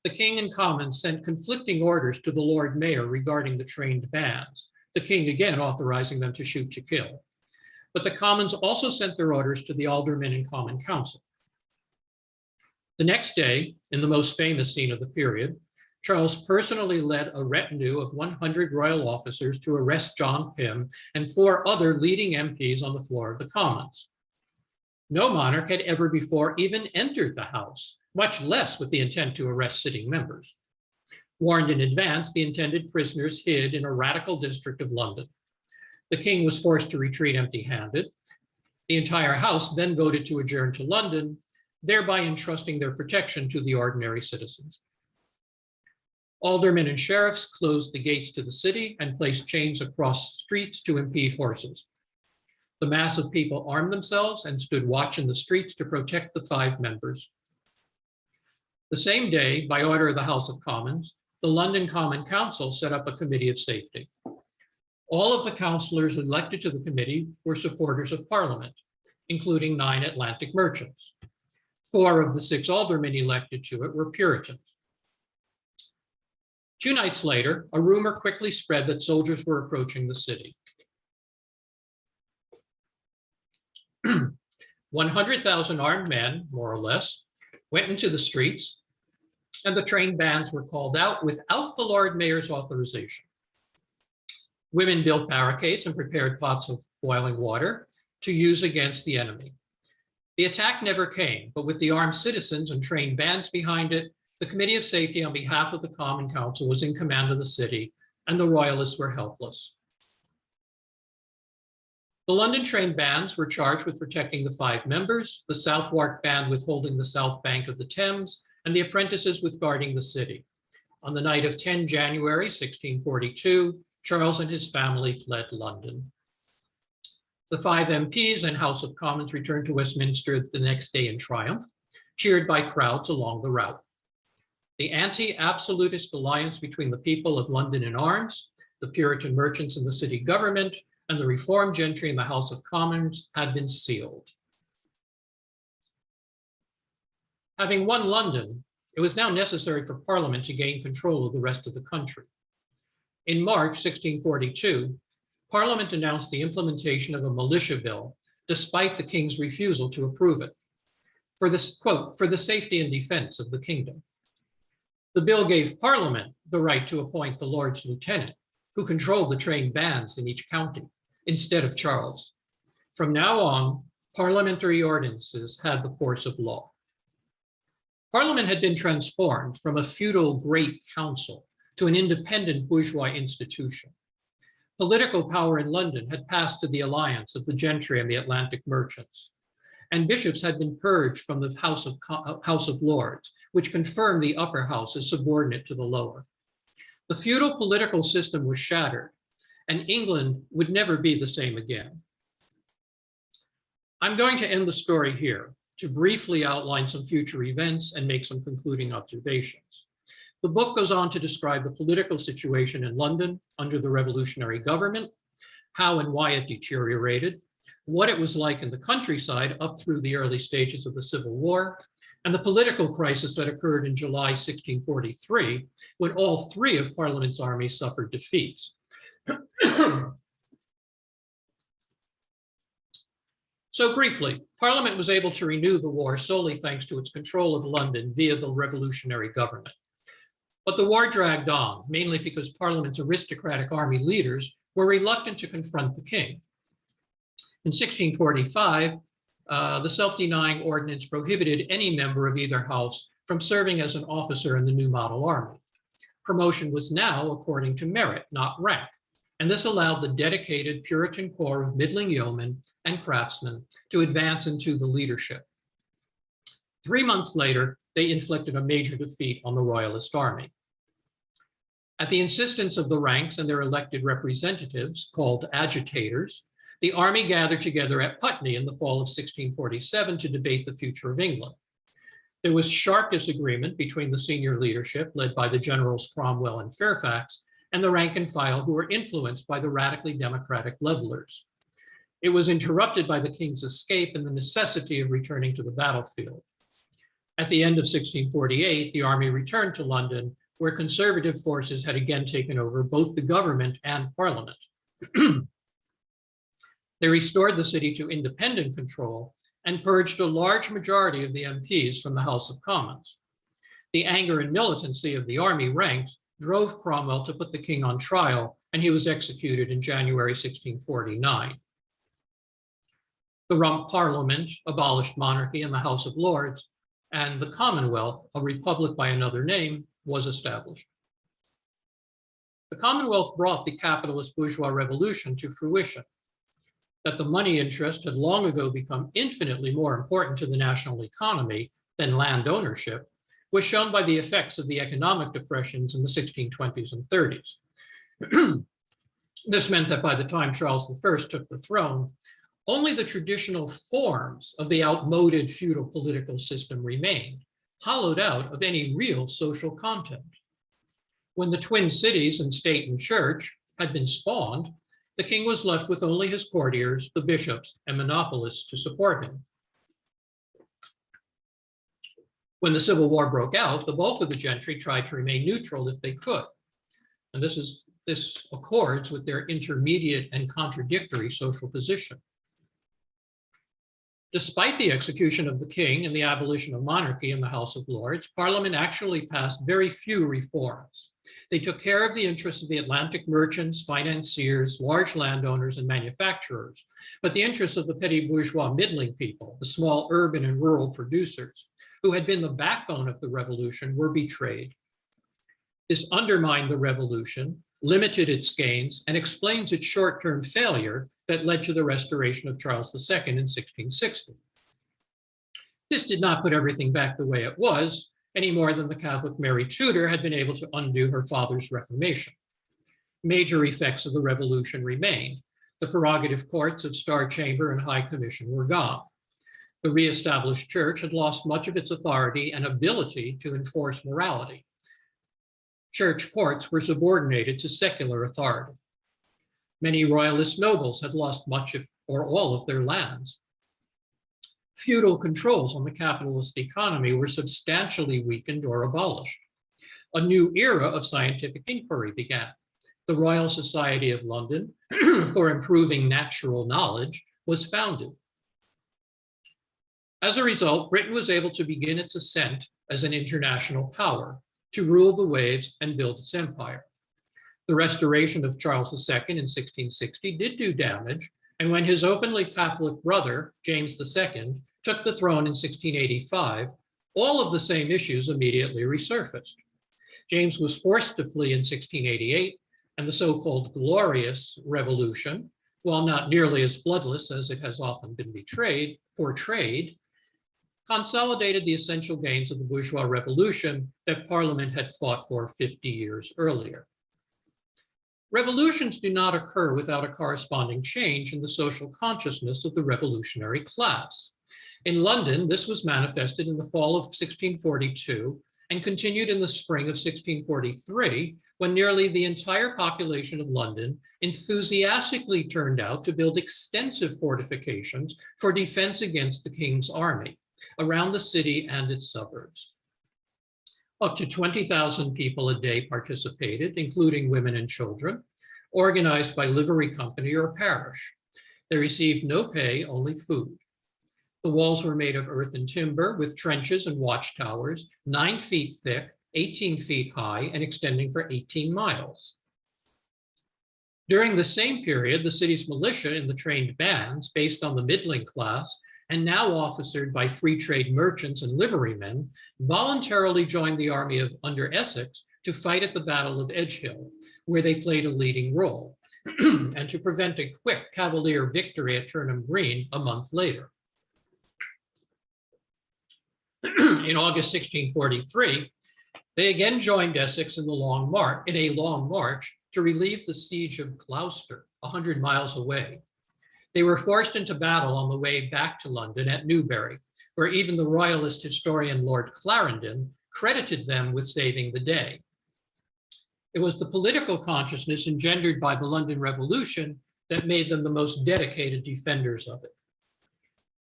The king and Commons sent conflicting orders to the Lord Mayor regarding the trained bands, the king again authorizing them to shoot to kill. But the Commons also sent their orders to the aldermen and Common Council. The next day, in the most famous scene of the period, Charles personally led a retinue of 100 royal officers to arrest John Pym and 4 other leading MPs on the floor of the Commons. No monarch had ever before even entered the House, much less with the intent to arrest sitting members. Warned in advance, the intended prisoners hid in a radical district of London. The king was forced to retreat empty-handed. The entire House then voted to adjourn to London, thereby entrusting their protection to the ordinary citizens. Aldermen and sheriffs closed the gates to the city and placed chains across streets to impede horses. The mass of people armed themselves and stood watch in the streets to protect the 5 members. The same day, by order of the House of Commons, the London Common Council set up a committee of safety. All of the councillors elected to the committee were supporters of Parliament, including 9 Atlantic merchants. 4 of the 6 aldermen elected to it were Puritans. 2 nights later, a rumor quickly spread that soldiers were approaching the city. 100,000 armed men, more or less, went into the streets, and the trained bands were called out without the Lord Mayor's authorization. Women built barricades and prepared pots of boiling water to use against the enemy. The attack never came, but with the armed citizens and trained bands behind it, the Committee of Safety on behalf of the Common Council was in command of the city, and the royalists were helpless. The London trained bands were charged with protecting the 5 members, the Southwark band with holding the south bank of the Thames, and the apprentices with guarding the city. On the night of 10 January, 1642, Charles and his family fled London. The 5 MPs and House of Commons returned to Westminster the next day in triumph, cheered by crowds along the route. The anti-absolutist alliance between the people of London in arms, the Puritan merchants in the city government, and the reformed gentry in the House of Commons had been sealed. Having won London, it was now necessary for Parliament to gain control of the rest of the country. In March 1642, Parliament announced the implementation of a militia bill, despite the king's refusal to approve it, for this, quote, for the safety and defense of the kingdom. The bill gave Parliament the right to appoint the Lord's Lieutenant, who controlled the trained bands in each county, instead of Charles. From now on, parliamentary ordinances had the force of law. Parliament had been transformed from a feudal great council to an independent bourgeois institution. Political power in London had passed to the alliance of the gentry and the Atlantic merchants. And bishops had been purged from the House of Lords, which confirmed the upper house as subordinate to the lower. The feudal political system was shattered, and England would never be the same again. I'm going to end the story here to briefly outline some future events and make some concluding observations. The book goes on to describe the political situation in London under the revolutionary government, how and why it deteriorated, what it was like in the countryside up through the early stages of the Civil War, and the political crisis that occurred in July 1643, when all 3 of Parliament's armies suffered defeats. So briefly, Parliament was able to renew the war solely thanks to its control of London via the revolutionary government. But the war dragged on, mainly because Parliament's aristocratic army leaders were reluctant to confront the king. In 1645, the self-denying ordinance prohibited any member of either house from serving as an officer in the new model army. Promotion was now according to merit, not rank, and this allowed the dedicated Puritan corps of middling yeomen and craftsmen to advance into the leadership. 3 months later, they inflicted a major defeat on the Royalist army. At the insistence of the ranks and their elected representatives, called agitators, the army gathered together at Putney in the fall of 1647 to debate the future of England. There was sharp disagreement between the senior leadership, led by the generals Cromwell and Fairfax, and the rank and file who were influenced by the radically democratic levelers. It was interrupted by the king's escape and the necessity of returning to the battlefield. At the end of 1648, the army returned to London, where conservative forces had again taken over both the government and parliament. They restored the city to independent control and purged a large majority of the MPs from the House of Commons. The anger and militancy of the army ranks drove Cromwell to put the king on trial, and he was executed in January 1649. The Rump Parliament abolished monarchy in the House of Lords, and the Commonwealth, a republic by another name, was established. The Commonwealth brought the capitalist bourgeois revolution to fruition. That the money interest had long ago become infinitely more important to the national economy than land ownership was shown by the effects of the economic depressions in the 1620s and 30s. This meant that by the time Charles I took the throne, only the traditional forms of the outmoded feudal political system remained, hollowed out of any real social content. When the twin cities in state and church had been spawned, the king was left with only his courtiers, the bishops, and monopolists to support him. When the Civil War broke out, the bulk of the gentry tried to remain neutral if they could. And this accords with their intermediate and contradictory social position. Despite the execution of the king and the abolition of monarchy in the House of Lords, Parliament actually passed very few reforms. They took care of the interests of the Atlantic merchants, financiers, large landowners, and manufacturers, but the interests of the petty bourgeois middling people, the small urban and rural producers, who had been the backbone of the revolution, were betrayed. This undermined the revolution, limited its gains, and explains its short-term failure that led to the restoration of Charles II in 1660. This did not put everything back the way it was, any more than the Catholic Mary Tudor had been able to undo her father's Reformation. Major effects of the revolution remained. The prerogative courts of Star Chamber and High Commission were gone. The re-established church had lost much of its authority and ability to enforce morality. Church courts were subordinated to secular authority. Many royalist nobles had lost much or all of their lands. Feudal controls on the capitalist economy were substantially weakened or abolished. A new era of scientific inquiry began. The Royal Society of London for Improving Natural Knowledge was founded. As a result, Britain was able to begin its ascent as an international power, to rule the waves and build its empire. The restoration of Charles II in 1660 did do damage, and when his openly Catholic brother, James II, took the throne in 1685, all of the same issues immediately resurfaced. James was forced to flee in 1688, and the so-called Glorious Revolution, while not nearly as bloodless as it has often been portrayed, consolidated the essential gains of the bourgeois revolution that Parliament had fought for 50 years earlier. Revolutions do not occur without a corresponding change in the social consciousness of the revolutionary class. In London, this was manifested in the fall of 1642 and continued in the spring of 1643, when nearly the entire population of London enthusiastically turned out to build extensive fortifications for defense against the king's army around the city and its suburbs. Up to 20,000 people a day participated, including women and children, organized by livery company or parish. They received no pay, only food. The walls were made of earth and timber with trenches and watchtowers, 9 feet thick, 18 feet high, and extending for 18 miles. During the same period, the city's militia in the trained bands, based on the middling class, and now officered by free trade merchants and liverymen, voluntarily joined the army under Essex to fight at the Battle of Edgehill, where they played a leading role, and to prevent a quick Cavalier victory at Turnham Green a month later. In August 1643, they again joined Essex in a long march to relieve the siege of Gloucester, 100 miles away. They were forced into battle on the way back to London at Newbury, where even the royalist historian Lord Clarendon credited them with saving the day. It was the political consciousness engendered by the London Revolution that made them the most dedicated defenders of it.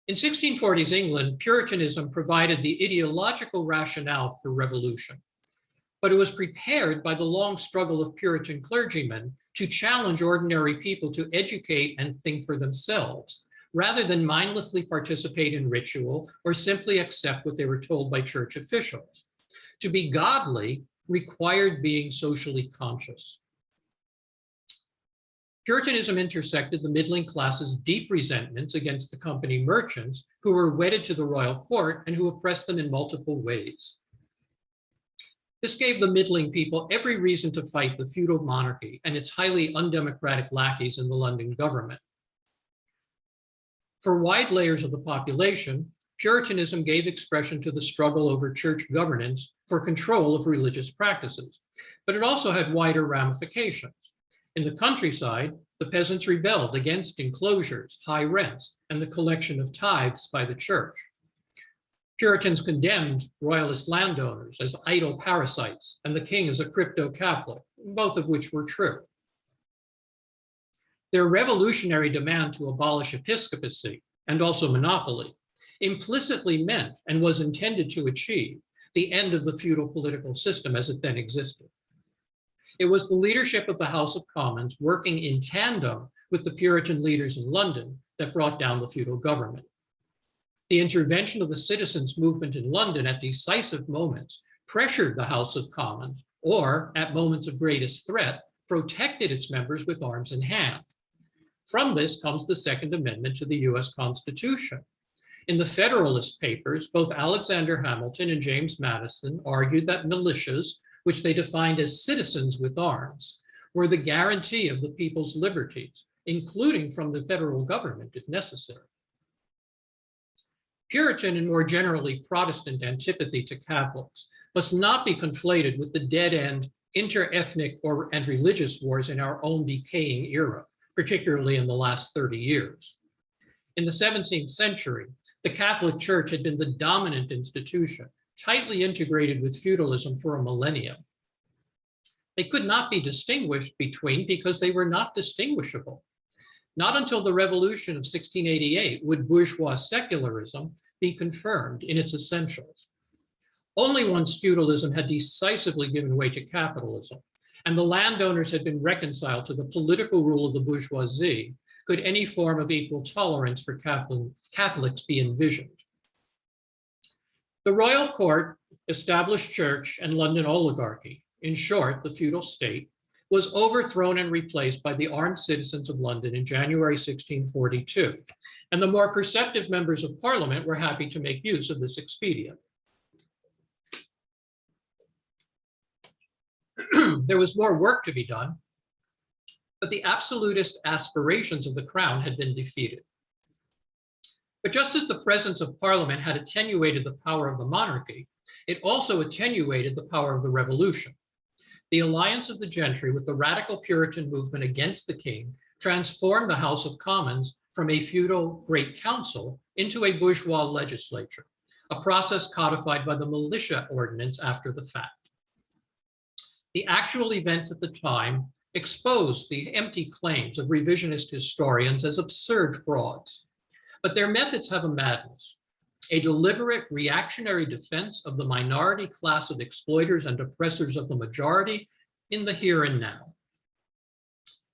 In 1640s England, Puritanism provided the ideological rationale for revolution, but it was prepared by the long struggle of Puritan clergymen to challenge ordinary people to educate and think for themselves, rather than mindlessly participate in ritual or simply accept what they were told by church officials. To be godly required being socially conscious. Puritanism intersected the middling class's deep resentments against the company merchants who were wedded to the royal court and who oppressed them in multiple ways. This gave the middling people every reason to fight the feudal monarchy and its highly undemocratic lackeys in the London government. For wide layers of the population, Puritanism gave expression to the struggle over church governance for control of religious practices, but it also had wider ramifications. In the countryside, the peasants rebelled against enclosures, high rents, and the collection of tithes by the church. Puritans condemned royalist landowners as idle parasites and the king as a crypto-Catholic, both of which were true. Their revolutionary demand to abolish episcopacy and also monopoly implicitly meant and was intended to achieve the end of the feudal political system as it then existed. It was the leadership of the House of Commons working in tandem with the Puritan leaders in London that brought down the feudal government. The intervention of the citizens' movement in London at decisive moments pressured the House of Commons, or at moments of greatest threat, protected its members with arms in hand. From this comes the Second Amendment to the US Constitution. In the Federalist Papers, both Alexander Hamilton and James Madison argued that militias, which they defined as citizens with arms, were the guarantee of the people's liberties, including from the federal government if necessary. Puritan and more generally Protestant antipathy to Catholics must not be conflated with the dead-end inter-ethnic and religious wars in our own decaying era, particularly in the last 30 years. In the 17th century, the Catholic Church had been the dominant institution, tightly integrated with feudalism for a millennium. They could not be distinguished between because they were not distinguishable. Not until the Revolution of 1688 would bourgeois secularism be confirmed in its essentials. Only once feudalism had decisively given way to capitalism and the landowners had been reconciled to the political rule of the bourgeoisie could any form of equal tolerance for Catholics be envisioned. The royal court, established church, and London oligarchy, in short, the feudal state, was overthrown and replaced by the armed citizens of London in January 1642, and the more perceptive members of parliament were happy to make use of this expedient. There was more work to be done, but the absolutist aspirations of the crown had been defeated. But just as the presence of parliament had attenuated the power of the monarchy, it also attenuated the power of the revolution. The alliance of the gentry with the radical Puritan movement against the king transformed the House of Commons from a feudal great council into a bourgeois legislature, a process codified by the militia ordinance after the fact. The actual events at the time exposed the empty claims of revisionist historians as absurd frauds, but their methods have a madness, a deliberate reactionary defense of the minority class of exploiters and oppressors of the majority in the here and now.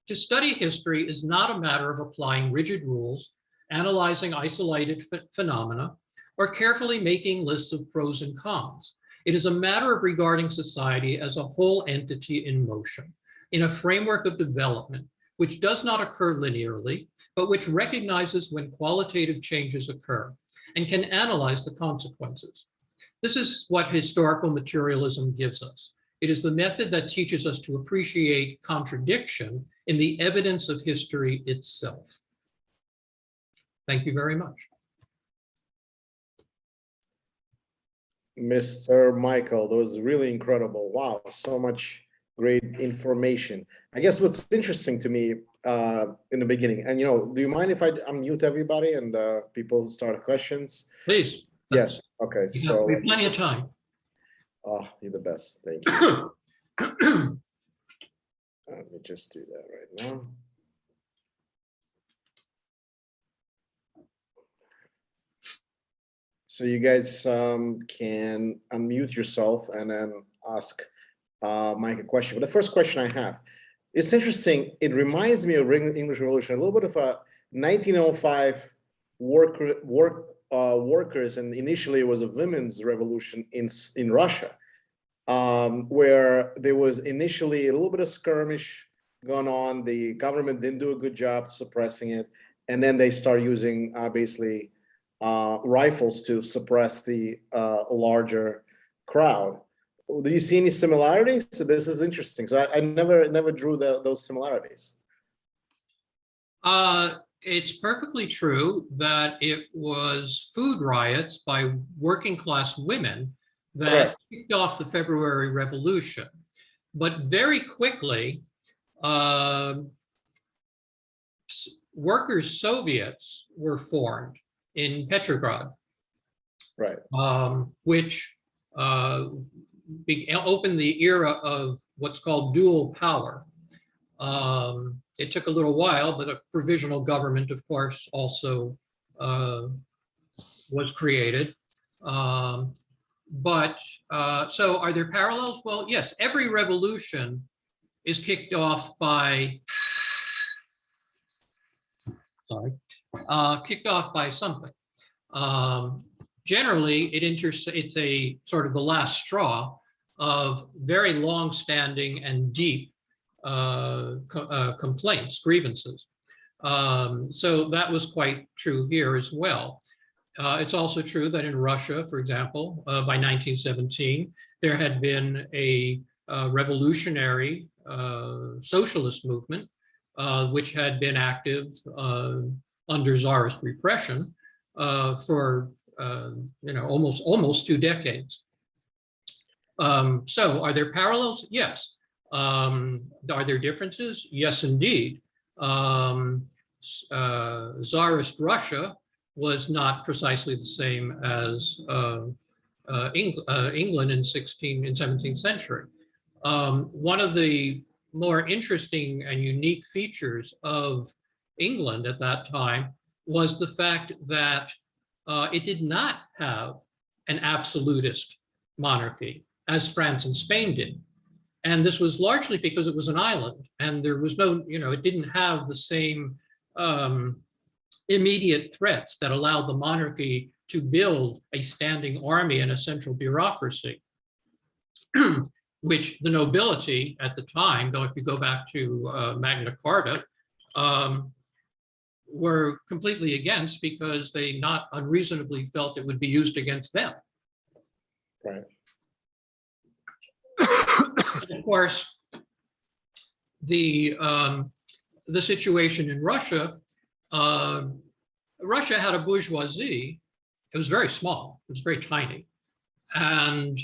To study history is not a matter of applying rigid rules, analyzing isolated phenomena, or carefully making lists of pros and cons. It is a matter of regarding society as a whole entity in motion, in a framework of development, which does not occur linearly, but which recognizes when qualitative changes occur and can analyze the consequences. This is what historical materialism gives us, It is the method that teaches us to appreciate contradiction in the evidence of history itself. Thank you very much. Mr. Michael, that was really incredible. Wow, so much great information. I guess what's interesting to me in the beginning, and do you mind if I unmute everybody and people start questions? Please. Yes. Okay. So we have plenty of time. Oh, you're the best. Thank you. Let me just do that right now. So you guys can unmute yourself and then ask Mike a question. But the first question I have, it's interesting. It reminds me of English Revolution, a little bit of a 1905 workers, and initially it was a women's revolution in Russia, where there was initially a little bit of skirmish going on. The government didn't do a good job suppressing it, and then they start using basically rifles to suppress the larger crowd. Do you see any similarities? So this is interesting. So I never drew those similarities. It's perfectly true that it was food riots by working class women that kicked off the February Revolution. But very quickly, workers' Soviets were formed in Petrograd, which opened the era of what's called dual power. It took a little while, but a provisional government, of course, also was created. So are there parallels? Well, yes, every revolution is kicked off by, something. Generally, it's a sort of the last straw of very long-standing and deep complaints, grievances. So that was quite true here as well. It's also true that in Russia, for example, by 1917, there had been a revolutionary socialist movement, which had been active under Tsarist repression for almost 2 decades. So are there parallels? Yes. Are there differences? Yes, indeed. Tsarist Russia was not precisely the same as England in 17th century. One of the more interesting and unique features of England at that time was the fact that it did not have an absolutist monarchy as France and Spain did. And this was largely because it was an island and there was no, it didn't have the same immediate threats that allowed the monarchy to build a standing army and a central bureaucracy, which the nobility at the time, though if you go back to Magna Carta, were completely against because they not unreasonably felt it would be used against them. Right. And of course, the situation in Russia, Russia had a bourgeoisie. It was very small. It was very tiny. And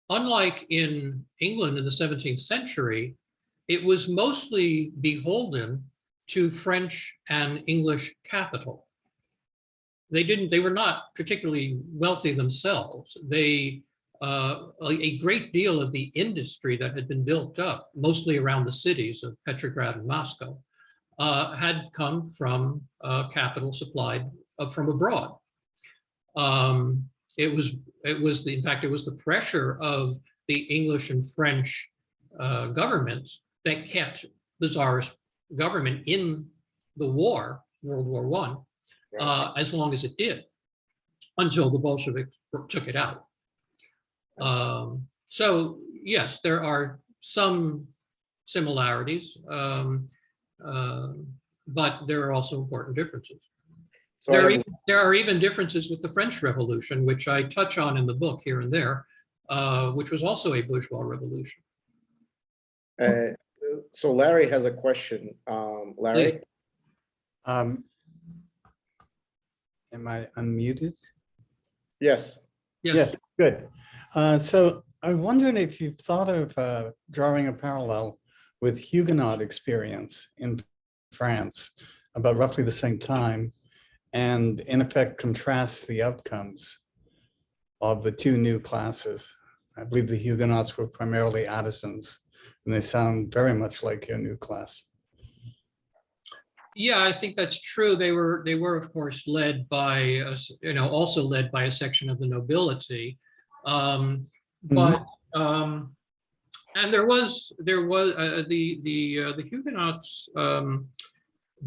unlike in England in the 17th century, it was mostly beholden to French and English capital. They were not particularly wealthy themselves. A great deal of the industry that had been built up, mostly around the cities of Petrograd and Moscow, had come from capital supplied from abroad. In fact, it was the pressure of the English and French governments that kept the Tsarist government in the war, World War I, as long as it did, until the Bolsheviks took it out. So yes, there are some similarities, but there are also important differences. So there are even differences with the French Revolution, which I touch on in the book here and there. which was also a bourgeois revolution. So Larry has a question. Larry? Please. Am I unmuted? Yes. Yes, good. So I'm wondering if you've thought of drawing a parallel with Huguenot experience in France about roughly the same time, and in effect contrast the outcomes of the two new classes. I believe the Huguenots were primarily artisans, and they sound very much like your new class. Yeah, I think that's true. They were of course led by, also led by a section of the nobility, but and there was the Huguenots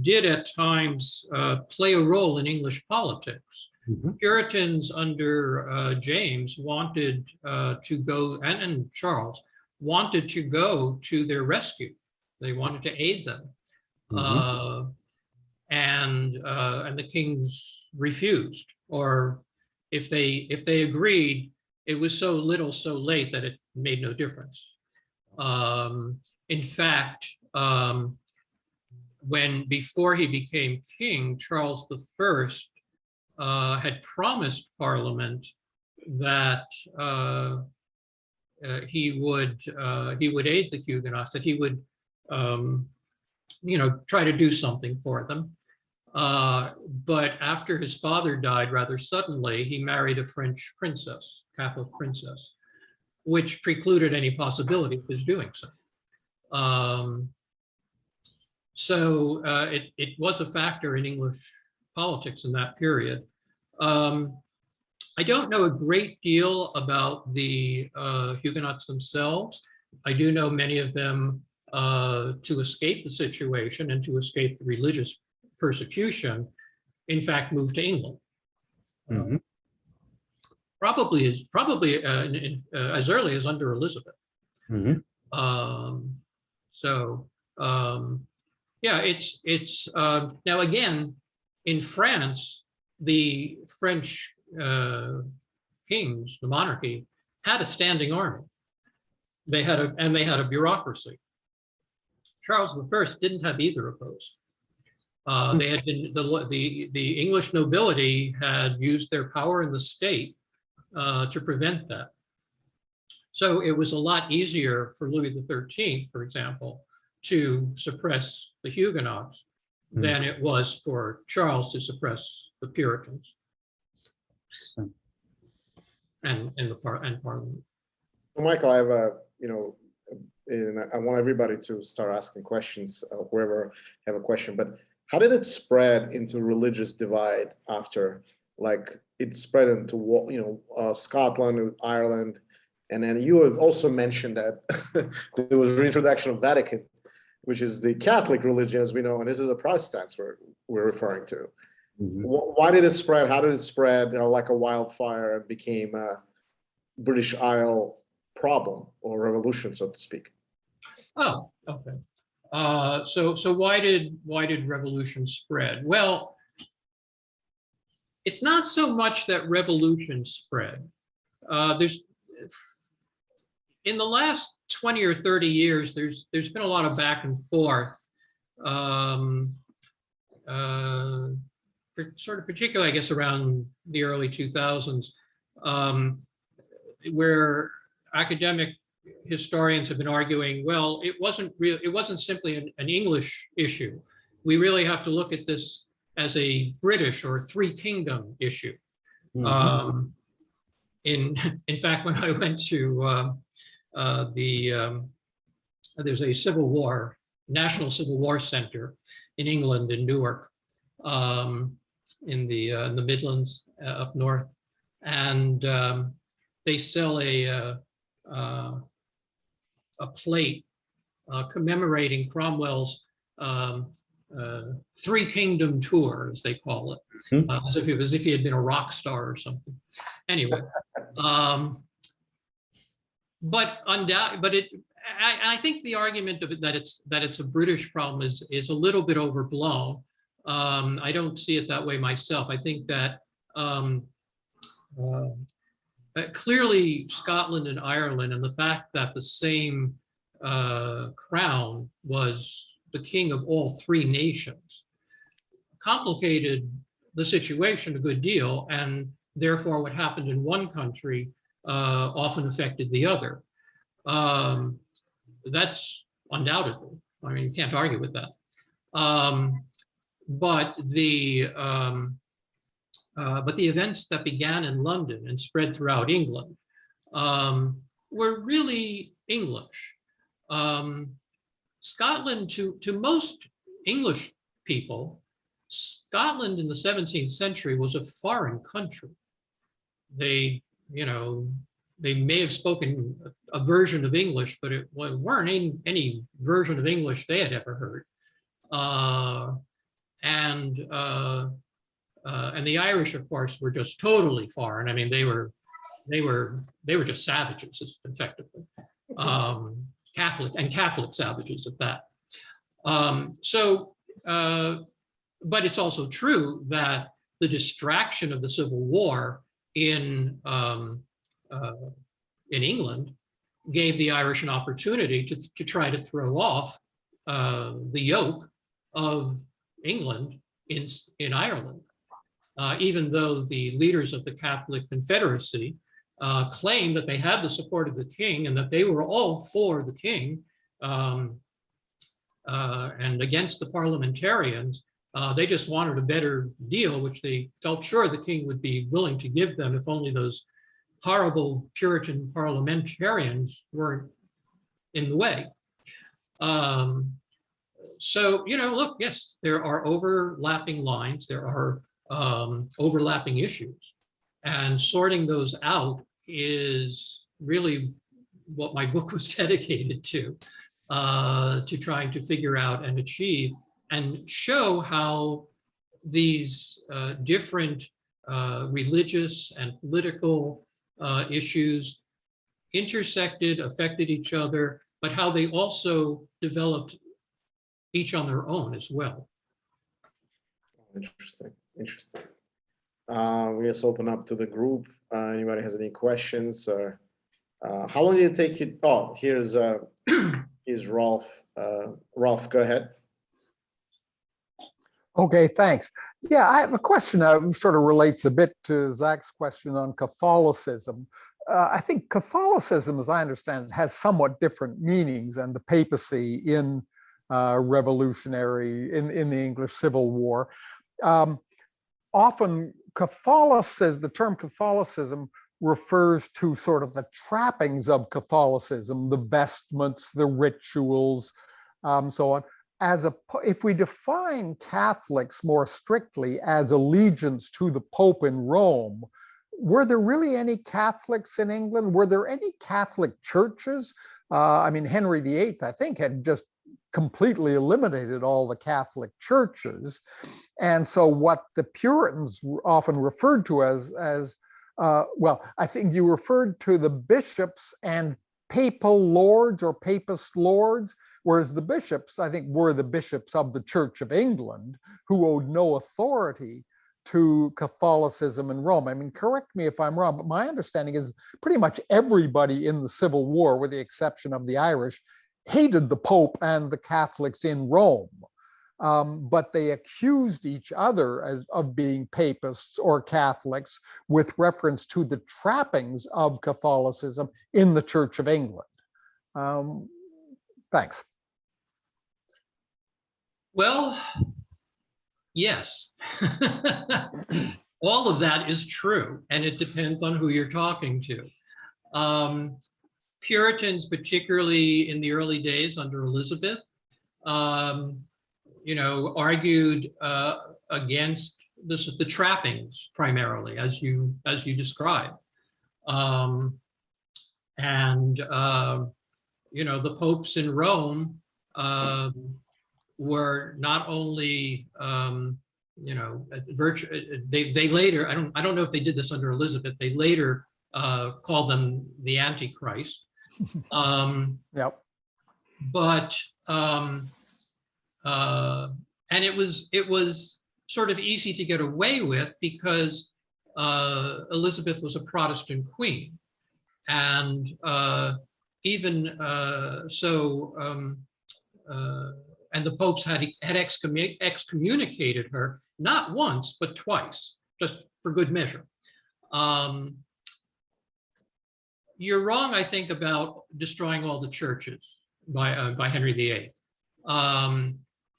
did at times play a role in English politics. Puritans under James wanted to go, and Charles wanted to go to their rescue. They wanted to aid them. And the kings refused, or if they agreed, it was so little, so late that it made no difference. In fact, before he became king, Charles I had promised Parliament that he would aid the Huguenots, that he would try to do something for them. But after his father died rather suddenly, he married a French princess, Catholic princess, which precluded any possibility of his doing so. It was a factor in English politics in that period. I don't know a great deal about the Huguenots themselves. I do know many of them, to escape the situation and to escape the religious persecution, in fact, moved to England. Probably as early as under Elizabeth. Yeah, it's now again in France, the French kings, the monarchy, had a standing army. They had a bureaucracy. Charles I didn't have either of those. They had been the English nobility had used their power in the state to prevent that. So it was a lot easier for Louis XIII, for example, to suppress the Huguenots than it was for Charles to suppress the Puritans and Parliament. Well, Michael, I have and I want everybody to start asking questions, whoever have a question, but how did it spread into religious divide after, like it spread into, Scotland, Ireland, and then you had also mentioned that there was reintroduction of Vatican, which is the Catholic religion, as we know, and this is the Protestants we're referring to. Why did it spread? How did it spread like a wildfire and became a British Isle problem or revolution, so to speak? Oh, okay. So why did revolution spread? Well, it's not so much that revolution spread. In the last 20 or 30 years, there's been a lot of back and forth, sort of particularly, I guess, around the early 2000s, where academic historians have been arguing, well, it wasn't simply an English issue. We really have to look at this as a British or three kingdom issue. In fact, when I went to there's a National Civil War Center in England, in Newark, in the Midlands up north, and they sell a plate commemorating Cromwell's Three Kingdom tour, as they call it, as if he had been a rock star or something. Anyway, I think the argument of it that it's a British problem is a little bit overblown. I don't see it that way myself. I think that clearly Scotland and Ireland, and the fact that the same crown was the king of all three nations, complicated the situation a good deal, and therefore what happened in one country often affected the other. That's undoubtedly, I mean, you can't argue with that. But the events that began in London and spread throughout England were really English. Scotland, to most English people, Scotland in the 17th century was a foreign country. They, they may have spoken a version of English, but it weren't any version of English they had ever heard. And the Irish, of course, were just totally foreign. I mean, they were just savages, effectively, Catholic savages at that. But it's also true that the distraction of the Civil War in England gave the Irish an opportunity to try to throw off the yoke of England in Ireland. Even though the leaders of the Catholic Confederacy claimed that they had the support of the king and that they were all for the king and against the parliamentarians, they just wanted a better deal, which they felt sure the king would be willing to give them if only those horrible Puritan parliamentarians weren't in the way. So, look, yes, there are overlapping lines, there are overlapping issues, and sorting those out is really what my book was dedicated to trying to figure out and achieve and show how these different religious and political issues intersected, affected each other, but how they also developed each on their own as well. Interesting. We just open up to the group. Anybody has any questions? Or how long did it take you? Oh, here's Rolf. Rolf, go ahead. Okay, thanks. Yeah, I have a question that sort of relates a bit to Zach's question on Catholicism. I think Catholicism, as I understand it, has somewhat different meanings than the papacy in revolutionary, in the English Civil War. Often Catholicism, the term Catholicism refers to sort of the trappings of Catholicism, the vestments, the rituals, so on. If we define Catholics more strictly as allegiance to the Pope in Rome, were there really any Catholics in England? Were there any Catholic churches? I mean, Henry VIII, I think, had just completely eliminated all the Catholic churches. And so what the Puritans often referred to as well, I think you referred to the bishops and papal lords or papist lords, whereas the bishops, I think, were the bishops of the Church of England who owed no authority to Catholicism in Rome. I mean, correct me if I'm wrong, but my understanding is pretty much everybody in the Civil War, with the exception of the Irish, hated the Pope and the Catholics in Rome. But they accused each other of being papists or Catholics with reference to the trappings of Catholicism in the Church of England. Thanks. Well, yes. All of that is true, and it depends on who you're talking to. Puritans, particularly in the early days under Elizabeth, argued against the trappings primarily, as you described, the popes in Rome were not only they later, I don't know if they did this under Elizabeth, they later called them the Antichrist. Yep. But and it was sort of easy to get away with because Elizabeth was a Protestant queen. And and the popes had excommunicated her, not once, but twice, just for good measure. You're wrong, I think, about destroying all the churches by Henry VIII.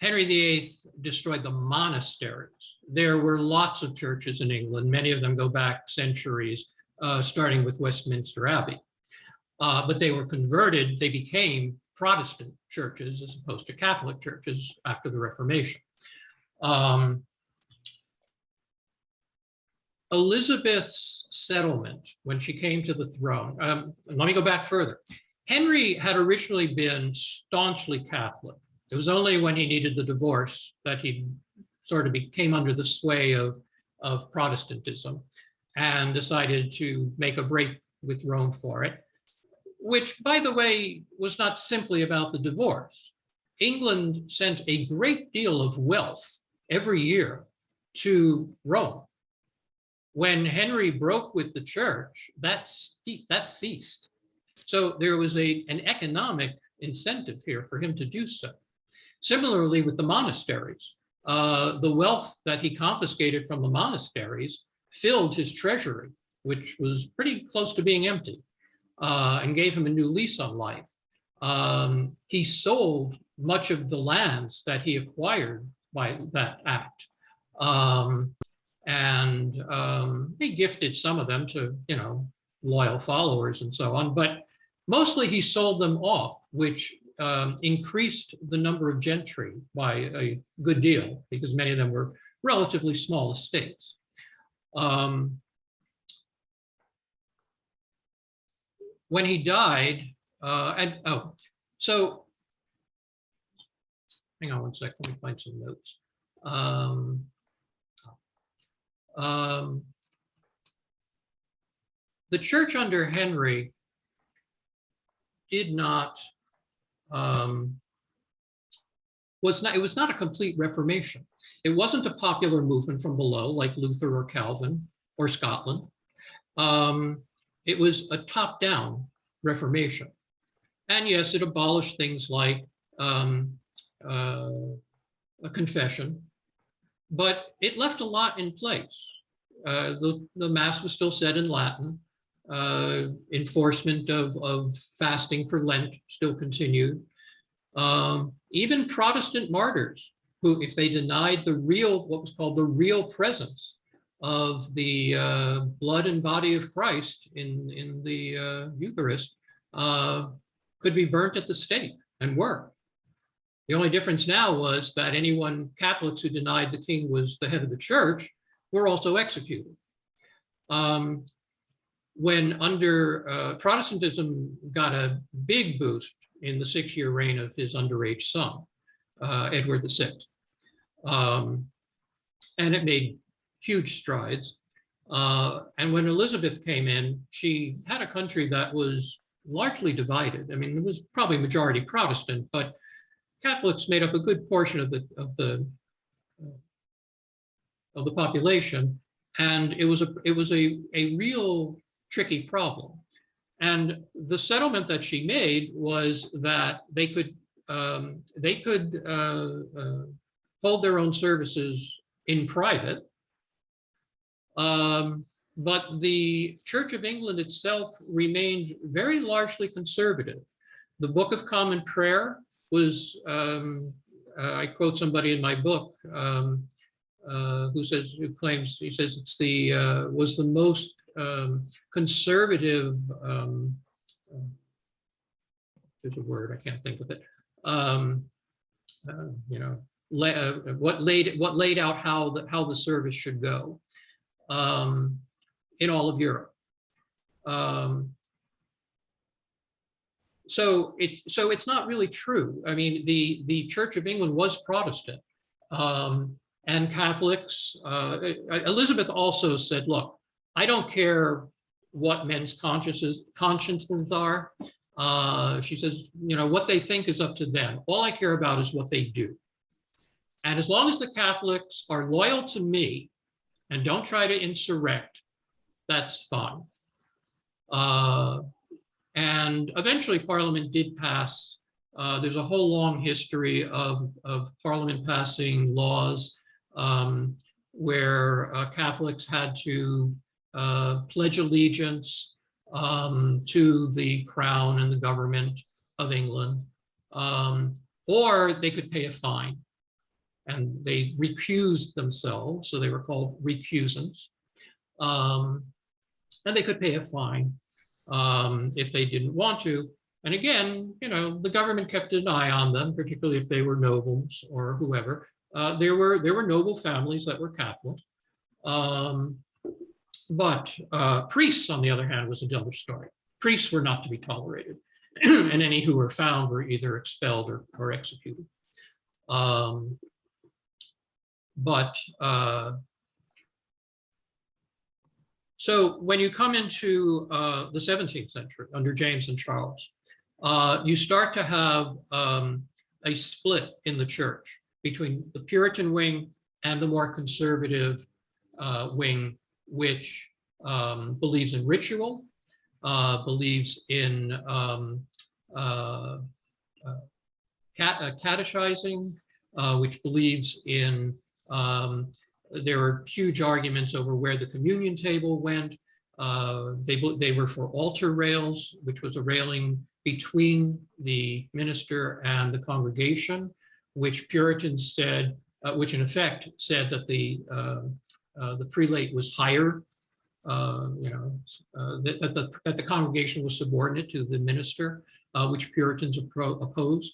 Henry VIII destroyed the monasteries. There were lots of churches in England. Many of them go back centuries, starting with Westminster Abbey. But they were converted, they became Protestant churches as opposed to Catholic churches after the Reformation. Elizabeth's settlement, when she came to the throne, let me go back further. Henry had originally been staunchly Catholic. It was only when he needed the divorce that he sort of came under the sway of Protestantism and decided to make a break with Rome for it, which, by the way, was not simply about the divorce. England sent a great deal of wealth every year to Rome. When Henry broke with the church, that ceased. So there was an economic incentive here for him to do so. Similarly with the monasteries, the wealth that he confiscated from the monasteries filled his treasury, which was pretty close to being empty, and gave him a new lease on life. He sold much of the lands that he acquired by that act. And he gifted some of them to, loyal followers and so on, but mostly he sold them off, which increased the number of gentry by a good deal because many of them were relatively small estates. When he died, so hang on one sec, let me find some notes. The church under Henry did not, it was not a complete reformation. It wasn't a popular movement from below like Luther or Calvin or Scotland. It was a top-down reformation. And yes, it abolished things like a confession, but it left a lot in place. The Mass was still said in Latin. Enforcement of fasting for Lent still continued. Even Protestant martyrs, who, if they denied what was called the real presence of the blood and body of Christ in the Eucharist, could be burnt at the stake, and were. The only difference now was that Catholics who denied the king was the head of the church were also executed. When Protestantism got a big boost in the 6-year reign of his underage son, Edward VI, and it made huge strides. And when Elizabeth came in, she had a country that was largely divided. I mean, it was probably majority Protestant, but Catholics made up a good portion of the population, and it was a real tricky problem. And the settlement that she made was that they could hold their own services in private, but the Church of England itself remained very largely conservative. The Book of Common Prayer was, I quote somebody in my book who claims, he says it's was the most conservative, there's a word, I can't think of it, what laid out how the service should go in all of Europe. So it's not really true. I mean, the Church of England was Protestant, and Catholics. Elizabeth also said, "Look, I don't care what men's consciences are." She says, what they think is up to them. All I care about is what they do. And as long as the Catholics are loyal to me and don't try to insurrect, that's fine. And eventually Parliament did pass. There's a whole long history of Parliament passing laws where Catholics had to pledge allegiance to the crown and the government of England, or they could pay a fine. And they recused themselves, so they were called recusants. And they could pay a fine if they didn't want to. And again, you know, the government kept an eye on them, particularly if they were nobles or whoever. There were noble families that were Catholic. But priests, on the other hand, was another story. Priests were not to be tolerated, and any who were found were either expelled or executed. So when you come into the 17th century under James and Charles, you start to have a split in the church between the Puritan wing and the more conservative wing, which believes in ritual, believes in catechizing, which believes in, there were huge arguments over where the communion table went. They were for altar rails, which was a railing between the minister and the congregation, which Puritans said, which in effect said that the prelate was higher, that the congregation was subordinate to the minister, which Puritans opposed.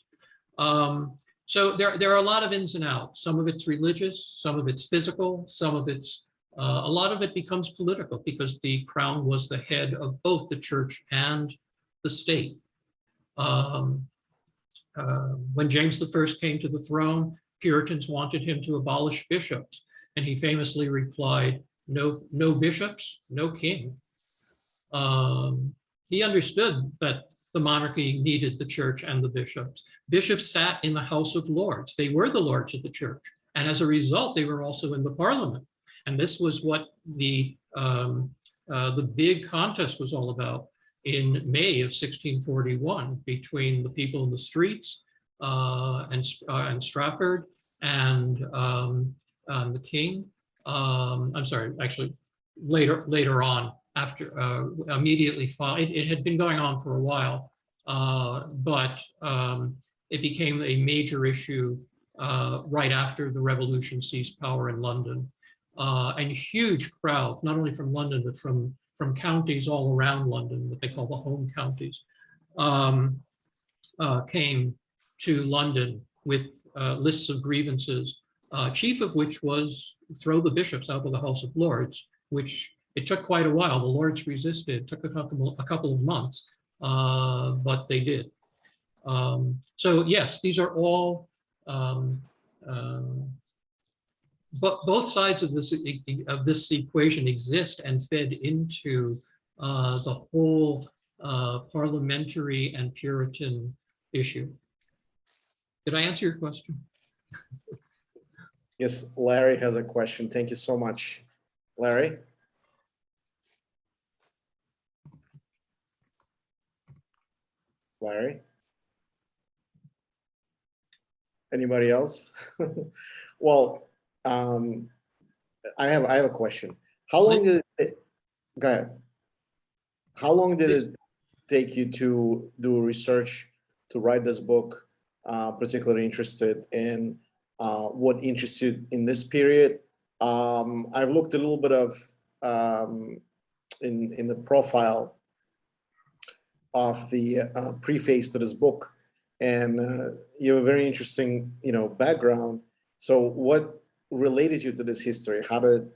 So there are a lot of ins and outs. Some of it's religious, some of it's physical, some of it's, a lot of it becomes political because the crown was the head of both the church and the state. When James I came to the throne, Puritans wanted him to abolish bishops, and he famously replied, no bishops, no king. He understood that the monarchy needed the church and the bishops. Bishops sat in the House of Lords. They were the lords of the church. And as a result, they were also in the parliament. And this was what the big contest was all about in May of 1641 between the people in the streets and Strafford and the king. I'm sorry, actually later on, after immediately following, it had been going on for a while, but it became a major issue right after the revolution seized power in London. And huge crowd, not only from London, but from counties all around London, what they call the home counties, came to London with lists of grievances, chief of which was throw the bishops out of the House of Lords, which it took quite a while. The Lords resisted. It took a couple of months, but they did. So yes, these are all, both sides of this equation exist and fed into the whole parliamentary and Puritan issue. Did I answer your question? Yes, Larry has a question. Thank you so much, Larry. Larry? Anybody else? Well, I have a question. How long did it, go ahead. How long did it take you to do research to write this book? Particularly interested in what interests you in this period. I've looked a little bit of in the profile of the preface to this book, and you have a very interesting, background. So, what related you to this history? How did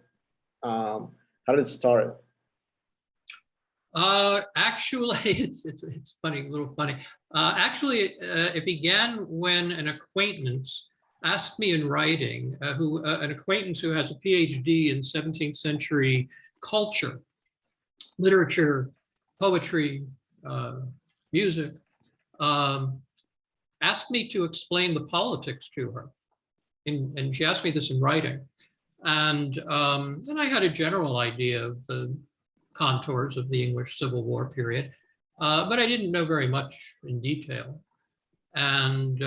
it start? Actually, it's funny, a little funny. Actually, it began when an acquaintance asked me in writing, an acquaintance who has a PhD in 17th century culture, literature, poetry, music, asked me to explain the politics to her. And she asked me this in writing. And then I had a general idea of the contours of the English Civil War period, but I didn't know very much in detail. And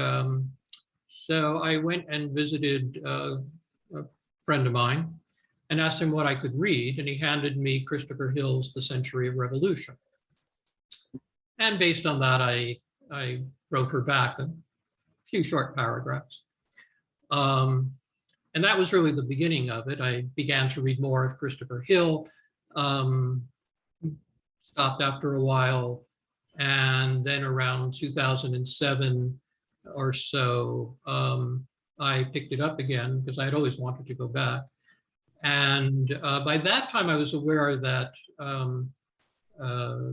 so I went and visited a friend of mine and asked him what I could read, and he handed me Christopher Hill's The Century of Revolution. And based on that, I wrote her back a few short paragraphs. And that was really the beginning of it. I began to read more of Christopher Hill, stopped after a while, and then around 2007 or so, I picked it up again because I had always wanted to go back. And by that time, I was aware that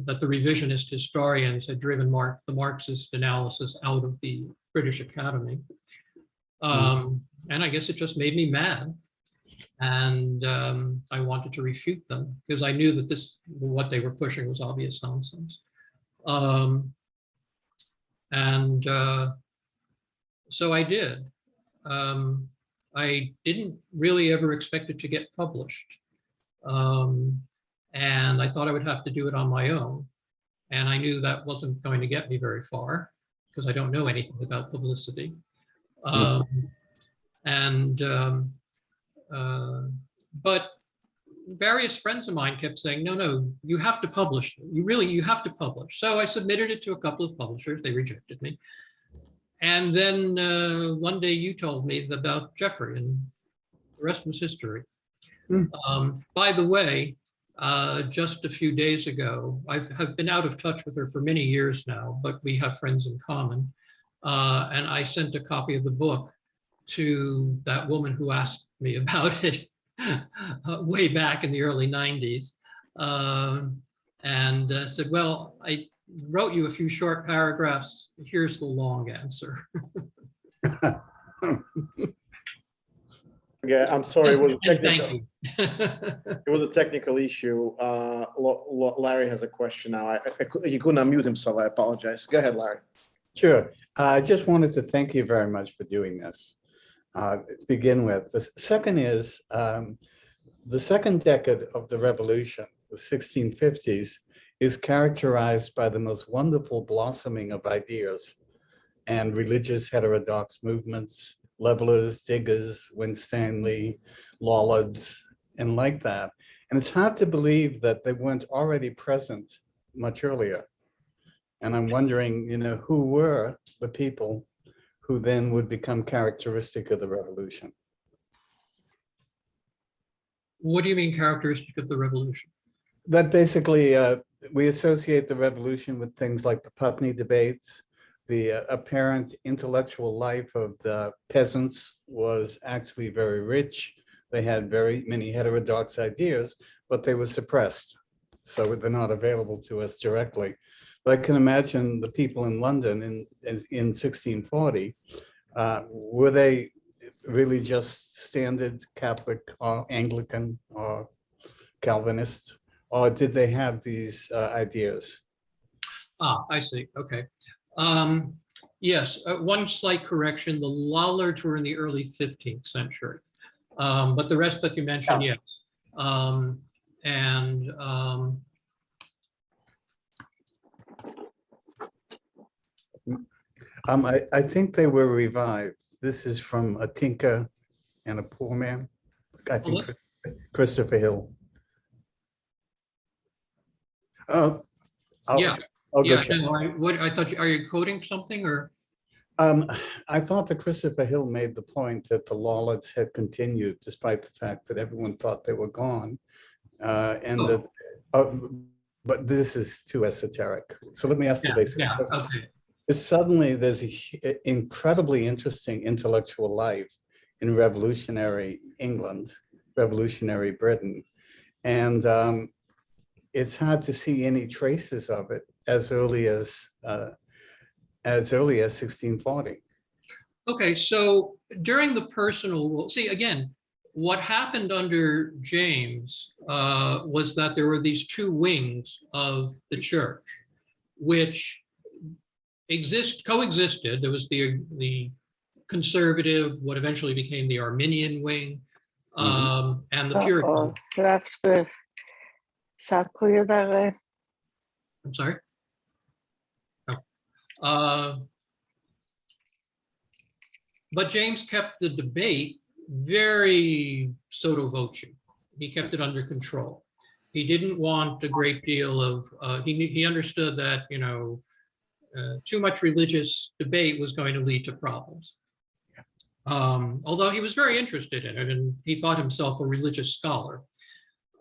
that the revisionist historians had driven the Marxist analysis out of the British Academy. And I guess it just made me mad. And I wanted to refute them because I knew that what they were pushing was obvious nonsense. So I did. I didn't really ever expect it to get published. And I thought I would have to do it on my own. And I knew that wasn't going to get me very far because I don't know anything about publicity. But various friends of mine kept saying, no, you have to publish. You have to publish. So I submitted it to a couple of publishers. They rejected me. And then one day you told me about Jeffrey, and the rest was history. By the way, just a few days ago, I have been out of touch with her for many years now, but we have friends in common. And I sent a copy of the book to that woman who asked me about it way back in the early 90s, and said, well, I wrote you a few short paragraphs. Here's the long answer. Yeah, I'm sorry. It was a And technical, thank you. it was a technical issue. Larry has a question now. He couldn't unmute himself. I apologize. Go ahead, Larry. Sure. I just wanted to thank you very much for doing this. To begin with. The second is the second decade of the revolution, the 1650s, is characterized by the most wonderful blossoming of ideas and religious heterodox movements, levelers, diggers, Winstanley, Lollards, and like that. And it's hard to believe that they weren't already present much earlier. And I'm wondering, who were the people who then would become characteristic of the revolution? What do you mean characteristic of the revolution? That basically, we associate the revolution with things like the Putney debates. The apparent intellectual life of the peasants was actually very rich. They had very many heterodox ideas, but they were suppressed. So they're not available to us directly. But I can imagine the people in London in 1640, were they really just standard Catholic or Anglican or Calvinist, or did they have these ideas? I see. Okay. Yes, one slight correction. The Lollards were in the early 15th century, but the rest that you mentioned, yes. I think they were revived. This is from A Tinker and a Poor Man. I think Christopher Hill. Oh, Yeah. I'll go Yeah. check. No, I thought, are you quoting something or? I thought that Christopher Hill made the point that the Lollards had continued despite the fact that everyone thought they were gone. But this is too esoteric. So let me ask the basic question. Okay. Suddenly there's an incredibly interesting intellectual life in revolutionary England, revolutionary Britain. And it's hard to see any traces of it as early as 1640. Okay, so during the personal rule, see, again, what happened under James was that there were these two wings of the church, which coexisted. There was the conservative, what eventually became the Arminian wing, and the Puritan. Ça cuidare. I'm sorry. Oh. But James kept the debate very sotto voce. He kept it under control. He didn't want a great deal of, he understood that, you know, too much religious debate was going to lead to problems. Although he was very interested in it and he thought himself a religious scholar.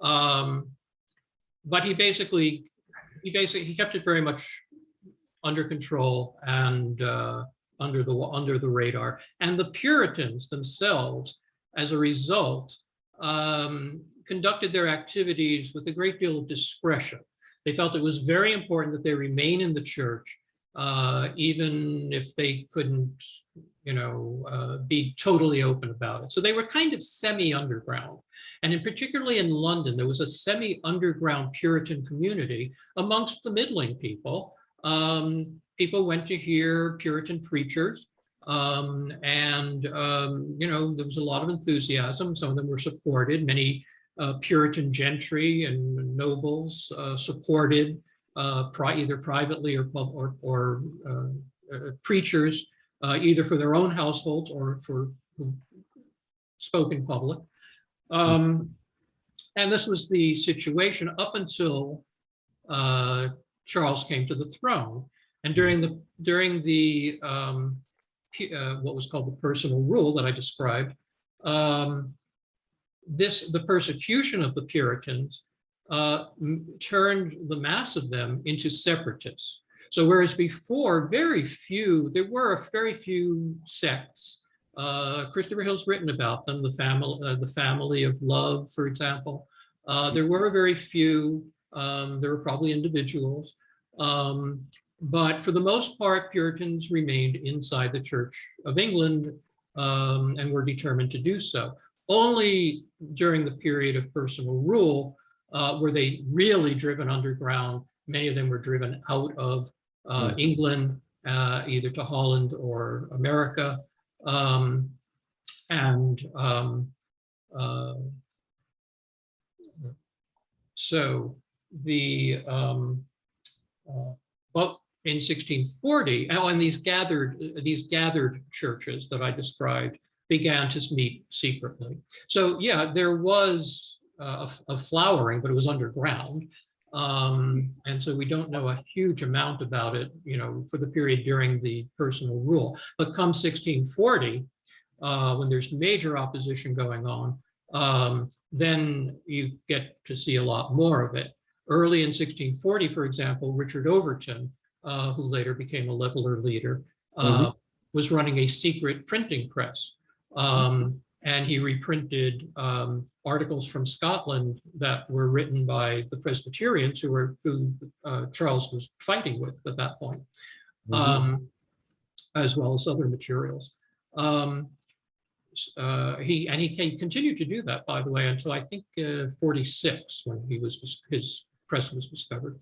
But he kept it very much under control and under the radar. And the Puritans themselves, as a result, conducted their activities with a great deal of discretion. They felt it was very important that they remain in the church, even if they couldn't, you know, be totally open about it. So they were kind of semi-underground. And particularly in London, there was a semi-underground Puritan community amongst the middling people. People went to hear Puritan preachers, and you know, there was a lot of enthusiasm. Some of them were supported. Many Puritan gentry and nobles supported either privately or preachers, either for their own households or for who spoke in public. And this was the situation up until Charles came to the throne. And during the what was called the personal rule that I described, the persecution of the Puritans turned the mass of them into separatists. So whereas before there were very few sects. Christopher Hill's written about them, the family of love, for example. There were very few. There were probably individuals. But for the most part, Puritans remained inside the Church of England and were determined to do so. Only during the period of personal rule were they really driven underground. Many of them were driven out of England, either to Holland or America. So the but in 1640, and these gathered churches that I described began to meet secretly. So yeah, there was a flowering, but it was underground. And so we don't know a huge amount about it, you know, for the period during the personal rule. But come 1640, when there's major opposition going on, then you get to see a lot more of it. Early in 1640, for example, Richard Overton, who later became a leveler leader, was running a secret printing press. And he reprinted articles from Scotland that were written by the Presbyterians who Charles was fighting with at that point, as well as other materials. He continued to do that, by the way, until I think 46, when his press was discovered.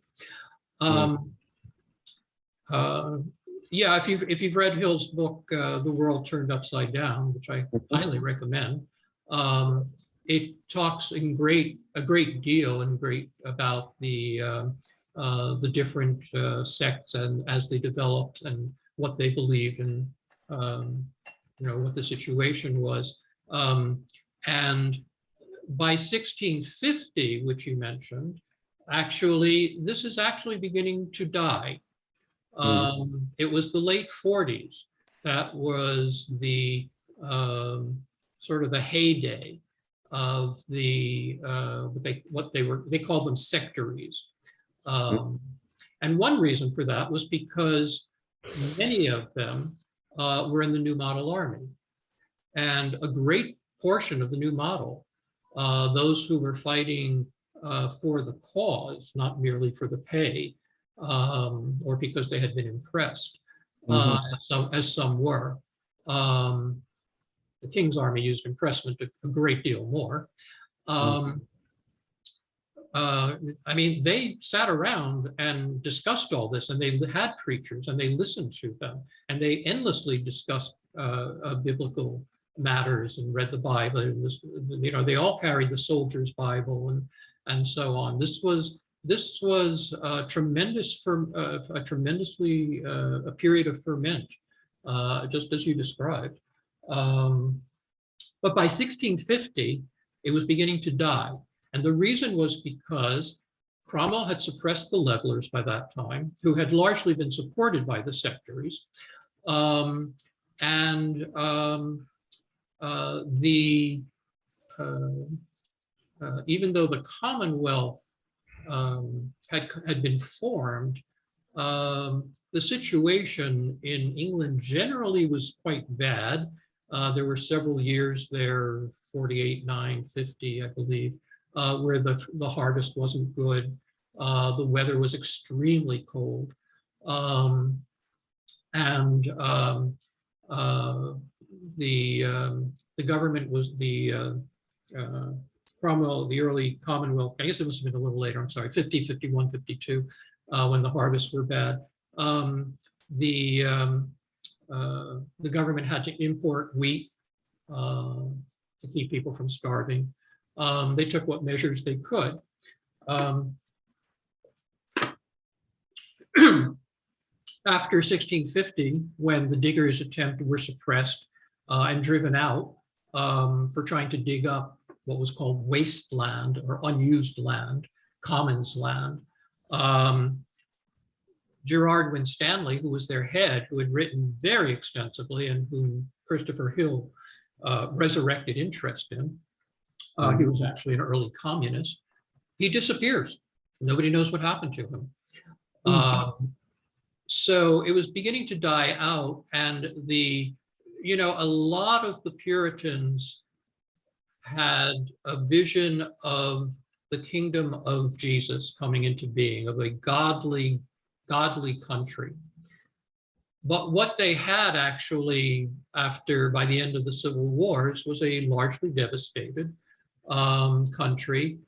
Yeah, if you've read Hill's book, The World Turned Upside Down, which I highly recommend, it talks a great deal about the different sects and as they developed and what they believed and you know, what the situation was. And by 1650, which you mentioned, this is actually beginning to die. It was the late 40s that was the sort of the heyday of the they called them sectaries, and one reason for that was because many of them were in the New Model Army, and a great portion of the New Model, those who were fighting for the cause, not merely for the pay, or because they had been impressed, as some were. The King's Army used impressment a great deal more. I mean, they sat around and discussed all this, and they had preachers and they listened to them, and they endlessly discussed biblical matters and read the Bible. You know, they all carried the soldier's Bible, and so on. This was tremendous for a tremendously a period of ferment, just as you described. But by 1650, it was beginning to die. And the reason was because Cromwell had suppressed the levelers by that time, who had largely been supported by the sectaries. Even though the Commonwealth had been formed, the situation in England generally was quite bad. There were several years there, 48, 9, 50, I believe, where the harvest wasn't good. The weather was extremely cold. The government was Cromwell, the early Commonwealth, I guess it must have been a little later, I'm sorry, 50, 51, 52, when the harvests were bad. The government had to import wheat to keep people from starving. They took what measures they could. After 1650, when the diggers' attempts were suppressed and driven out for trying to dig up what was called wasteland or unused land, commons land, Gerard Winstanley, who was their head, who had written very extensively and whom Christopher Hill resurrected interest in, he was actually an early communist, he disappears. Nobody knows what happened to him. So it was beginning to die out, and a lot of the Puritans had a vision of the kingdom of Jesus coming into being, of a godly country. But what they had actually by the end of the Civil Wars was a largely devastated country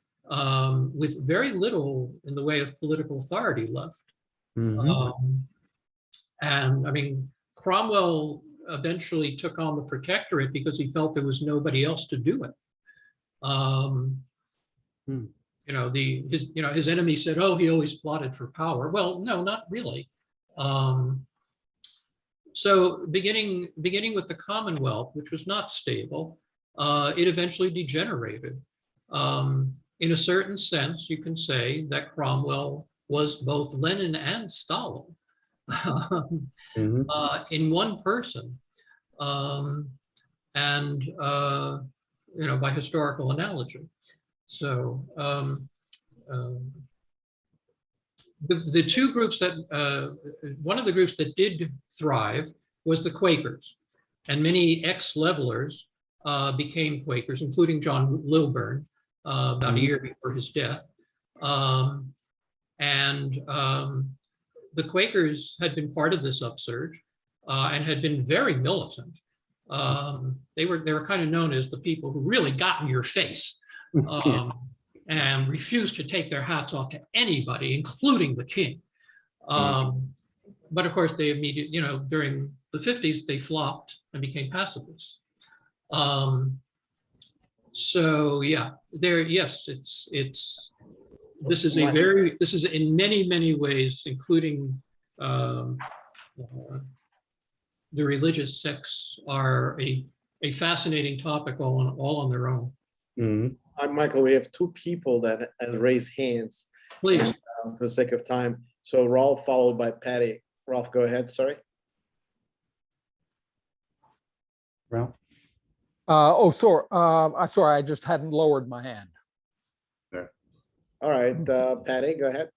with very little in the way of political authority left. And I mean, Cromwell eventually took on the protectorate because he felt there was nobody else to do it. His enemy said, "Oh, he always plotted for power." Well, no, not really. So beginning with the Commonwealth, which was not stable, it eventually degenerated. In a certain sense, you can say that Cromwell was both Lenin and Stalin in one person, by historical analogy. So the two groups that, one of the groups that did thrive was the Quakers, and many ex-levelers became Quakers, including John Lilburne, about a year before his death. The Quakers had been part of this upsurge and had been very militant. They were kind of known as the people who really got in your face and refused to take their hats off to anybody, including the king. But of course, they immediately, during the 50s, they flopped and became pacifists. So yeah, this is in many ways, including the religious sects, are a fascinating topic all on their own. Michael, we have two people that have raised hands. Please. For the sake of time. So Rolf followed by Patty. Rolf, go ahead, sorry. Well, sorry, I just hadn't lowered my hand. All right, Patty, go ahead.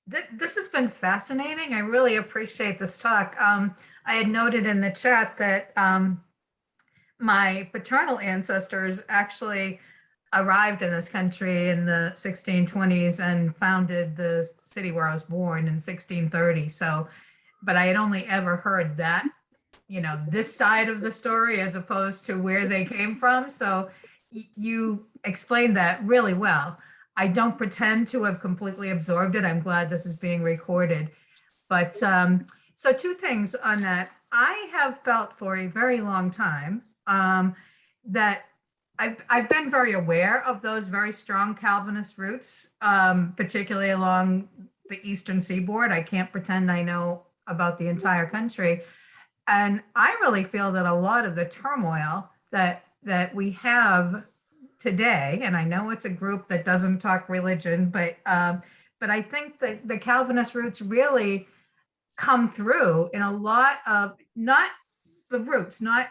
This has been fascinating. I really appreciate this talk. I had noted in the chat that my paternal ancestors actually arrived in this country in the 1620s and founded the city where I was born in 1630. So, but I had only ever heard that, this side of the story as opposed to where they came from. So you explained that really well. I don't pretend to have completely absorbed it. I'm glad this is being recorded. But so two things on that. I have felt for a very long time that I've been very aware of those very strong Calvinist roots, particularly along the Eastern Seaboard. I can't pretend I know about the entire country. And I really feel that a lot of the turmoil that we have today, and I know it's a group that doesn't talk religion, but I think that the Calvinist roots really come through in a lot of, not the roots, not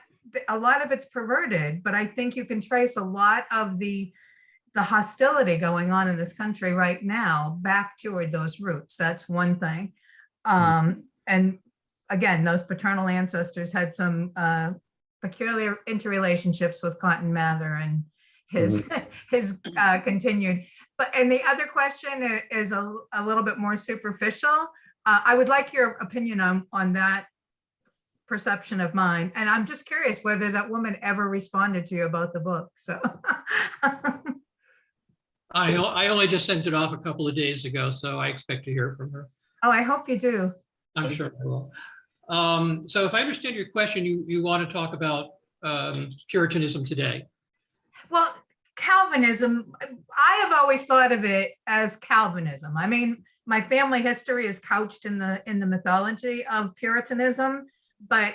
a lot of it's perverted, but I think you can trace a lot of the hostility going on in this country right now back toward those roots. That's one thing. And again, those paternal ancestors had some peculiar interrelationships with Cotton Mather and his continued. And the other question is a little bit more superficial. I would like your opinion on that perception of mine. And I'm just curious whether that woman ever responded to you about the book. So I only just sent it off a couple of days ago, so I expect to hear from her. oh, I hope you do. I'm sure I will. So if I understand your question, you want to talk about Puritanism today. Well, Calvinism, I have always thought of it as Calvinism. I mean, my family history is couched in the mythology of Puritanism, but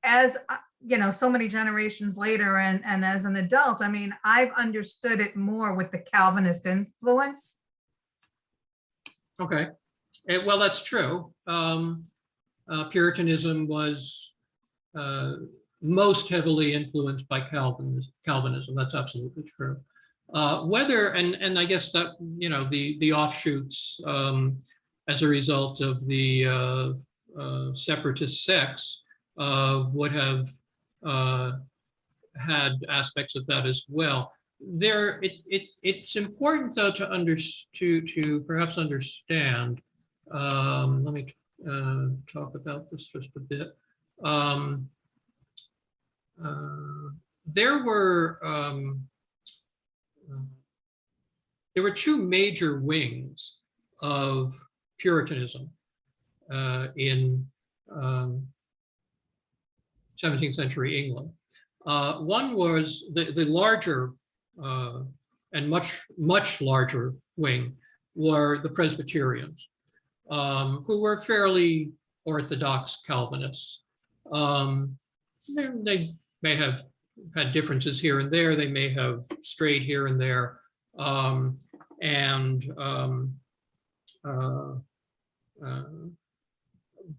as you know, so many generations later and as an adult, I mean, I've understood it more with the Calvinist influence. Okay, well, that's true. Puritanism was most heavily influenced by Calvinism. That's absolutely true. Whether, and I guess that, you know, the offshoots as a result of the separatist sects would have had aspects of that as well. It's important though to perhaps understand. Let me talk about this just a bit. There were two major wings of Puritanism in 17th century England. One was the larger and much larger wing were the Presbyterians, who were fairly orthodox Calvinists. They may have had differences here and there. They may have strayed here and there.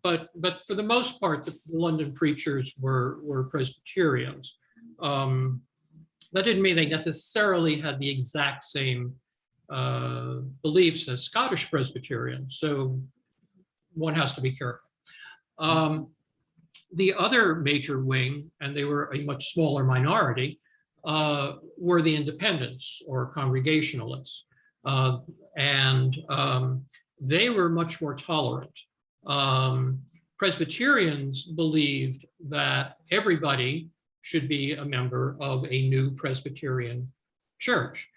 But for the most part, the London preachers were Presbyterians. That didn't mean they necessarily had the exact same beliefs as Scottish Presbyterians, so one has to be careful. The other major wing, and they were a much smaller minority, were the independents or Congregationalists. They were much more tolerant. Presbyterians believed that everybody should be a member of a new Presbyterian church,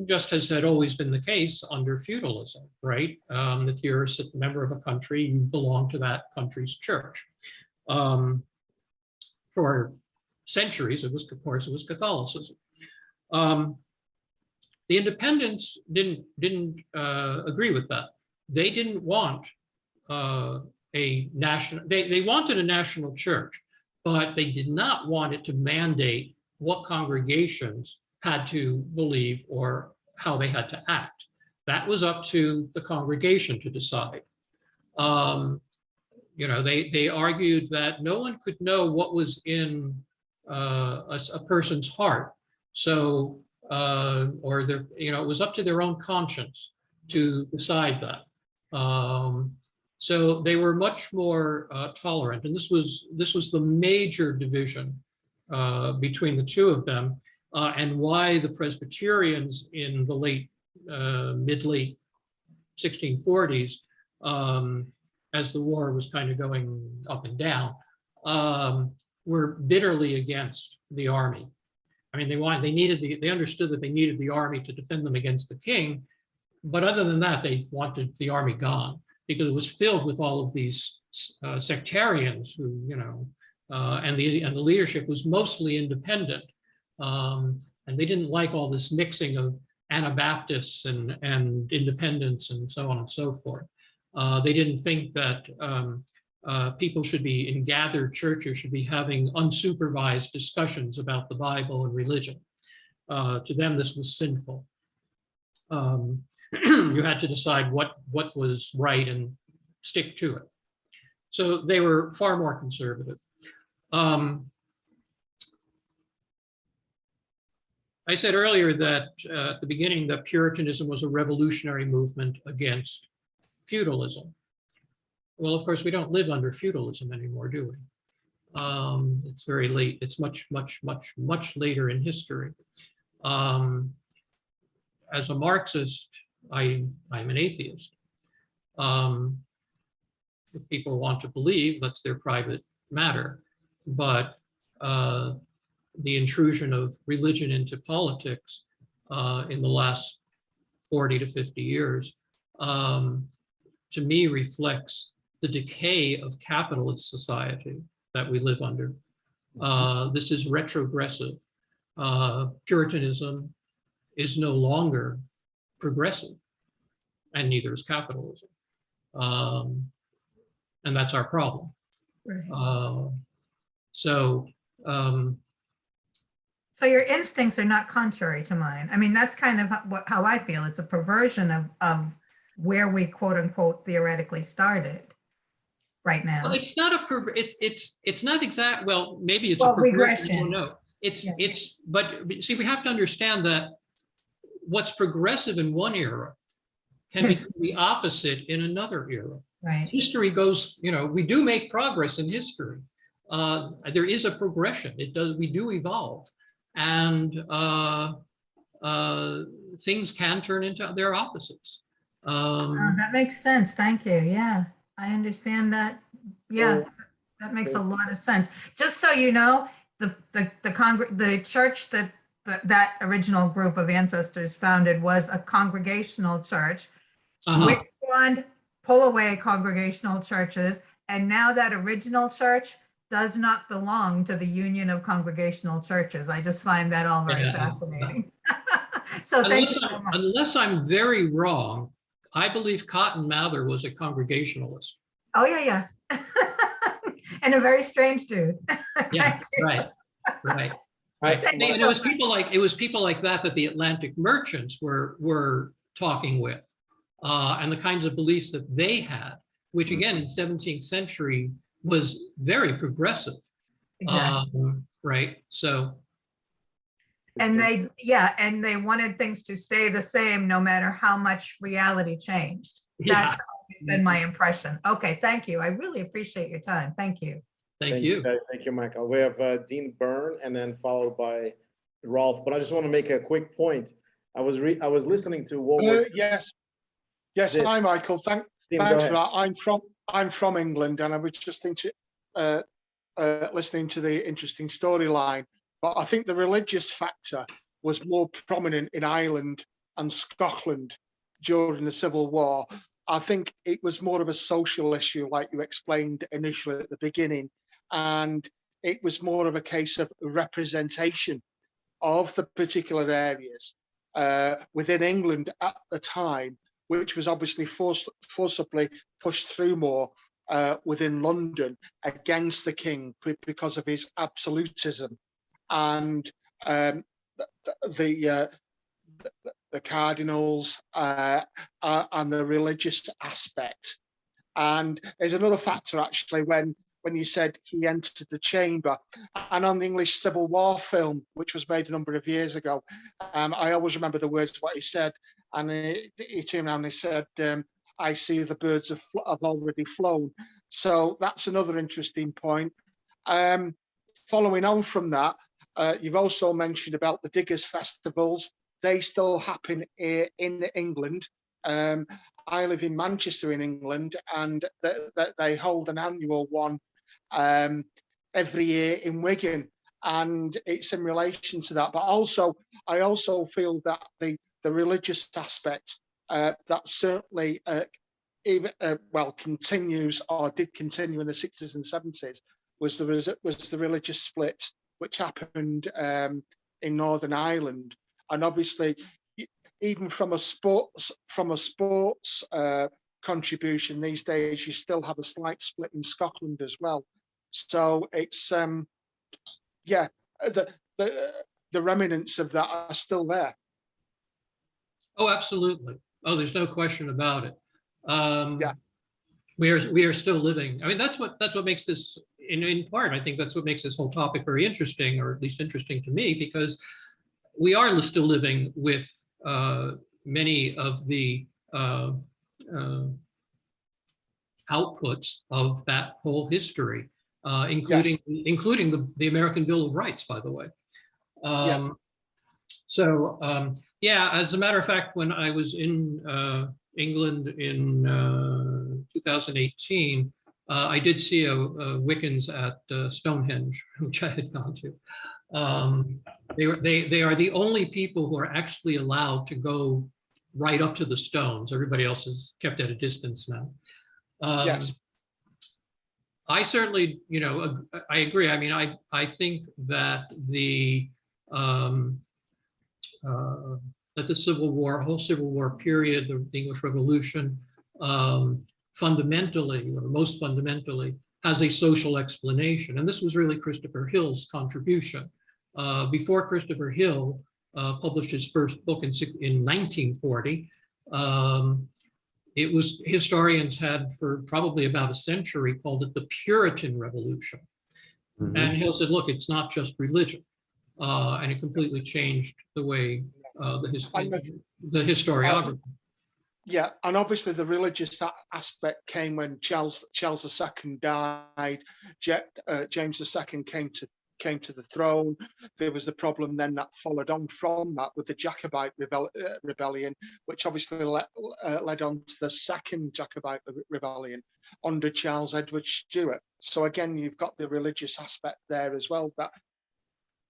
just as had always been the case under feudalism, right? If you're a member of a country, you belong to that country's church. For centuries, of course, it was Catholicism. The independents didn't agree with that. They didn't want a national, they wanted a national church, but they did not want it to mandate what congregations had to believe or how they had to act. That was up to the congregation to decide. You know, they argued that no one could know what was in a person's heart. So, or their, you know, it was up to their own conscience to decide that. So they were much more tolerant, and this was the major division between the two of them, and why the Presbyterians in the mid-late 1640s, as the war was kind of going up and down, were bitterly against the army. I mean, they understood that they needed the army to defend them against the king, but other than that, they wanted the army gone because it was filled with all of these sectarians who, you know, and the leadership was mostly independent. And they didn't like all this mixing of Anabaptists and independents and so on and so forth. They didn't think that people should be in gathered churches, should be having unsupervised discussions about the Bible and religion. To them, this was sinful. You had to decide what was right and stick to it. So they were far more conservative. I said earlier that at the beginning that Puritanism was a revolutionary movement against feudalism. Well, of course, we don't live under feudalism anymore, do we? It's very late. It's much, much, much, much later in history. As a Marxist, I'm an atheist. If people want to believe, that's their private matter. But the intrusion of religion into politics in the last 40 to 50 years, to me, reflects the decay of capitalist society that we live under. This is retrogressive. Puritanism is no longer progressive, and neither is capitalism. And that's our problem. Right. So your instincts are not contrary to mine. I mean, that's kind of how I feel. It's a perversion of where we quote unquote theoretically started right now. it's not it's not exact. Well, maybe it's a regression. I don't know. But see, we have to understand that what's progressive in one era can be the opposite in another era. Right. History goes, we do make progress in history. There is a progression. We do evolve. And things can turn into their opposites. That makes sense. Thank you. Yeah, I understand that. Yeah, that makes a lot of sense. Just so you know, the church that original group of ancestors founded was a congregational church. Which one pull away congregational churches, and now that original church does not belong to the Union of Congregational Churches. I just find that all very fascinating. So thank you so much. Unless I'm very wrong, I believe Cotton Mather was a Congregationalist. Oh, yeah. And a very strange dude. Yeah, right. It was people like that the Atlantic merchants were talking with, and the kinds of beliefs that they had, which again in the 17th century was very progressive. Exactly. Right. So. And they wanted things to stay the same no matter how much reality changed. That's always been my impression. Okay, thank you. I really appreciate your time. Thank you. Thank you. Thank you, Michael. We have Dean Byrne and then followed by Rolf. But I just want to make a quick point. I was listening to yes, hi Michael. Thanks for that. I'm from England, and I was just listening to the interesting storyline. But I think the religious factor was more prominent in Ireland and Scotland during the Civil War. I think it was more of a social issue, like you explained initially at the beginning, and it was more of a case of representation of the particular areas within England at the time, which was obviously forcibly pushed through more within London against the king because of his absolutism, and the cardinals and the religious aspect. And there's another factor actually when you said he entered the chamber, and on the English Civil War film, which was made a number of years ago, I always remember the words of what he said, and he turned around and he said, I see the birds have already flown. So that's another interesting point. Following on from that, you've also mentioned about the diggers' festivals. They still happen in England. I live in Manchester in England, and they hold an annual one every year in Wigan, and it's in relation to that. But also, I also feel that the religious aspect that certainly continues or did continue in the 60s and 70s was the religious split, which happened in Northern Ireland, and obviously even from a sports contribution these days, you still have a slight split in Scotland as well. So it's yeah, the remnants of that are still there. Oh, absolutely. Oh, there's no question about it. Yeah. We are still living. I mean, that's what makes this, in part, I think that's what makes this whole topic very interesting, or at least interesting to me, because we are still living with many of the outputs of that whole history, including the American Bill of Rights, by the way. So yeah, as a matter of fact, when I was in England in 2018, I did see a Wiccans at Stonehenge, which I had gone to. They are the only people who are actually allowed to go right up to the stones. Everybody else is kept at a distance now. Yes. I certainly, I agree. I mean, I think that the Civil War, whole Civil War period, the English Revolution, fundamentally, or most fundamentally, has a social explanation. And this was really Christopher Hill's contribution. Before Christopher Hill published his first book in 1940, it was, historians had for probably about a century called it the Puritan Revolution. Mm-hmm. And Hill said, look, it's not just religion. And it completely changed the way the historiography. Yeah, and obviously the religious aspect came when Charles II died. James II came to the throne. There was the problem then that followed on from that with the Jacobite rebellion, which obviously led on to the second Jacobite rebellion under Charles Edward Stuart. So again, you've got the religious aspect there as well that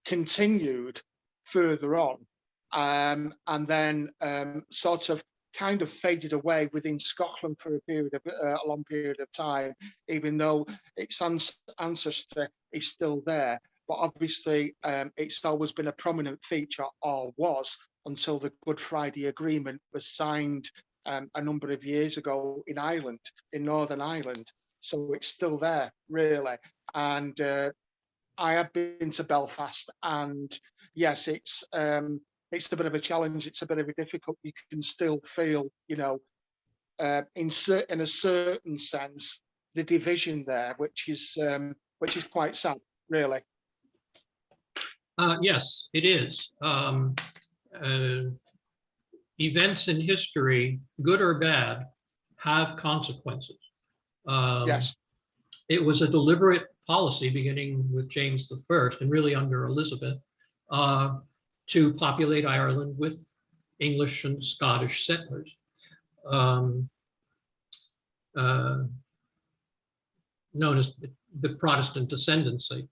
continued further on, and then sort of kind of faded away within Scotland for a long period of time, even though its ancestry is still there. But obviously, it's always been a prominent feature, or was, until the Good Friday Agreement was signed a number of years ago in Ireland, in Northern Ireland. So it's still there, really. And I have been to Belfast, and yes, it's a bit of a challenge. It's a bit of a difficult. You can still feel, in a certain sense, the division there, which is quite sad, really. Yes, it is. Events in history, good or bad, have consequences. Yes. It was a deliberate policy beginning with James I and really under Elizabeth to populate Ireland with English and Scottish settlers. Known as the Protestant ascendancy.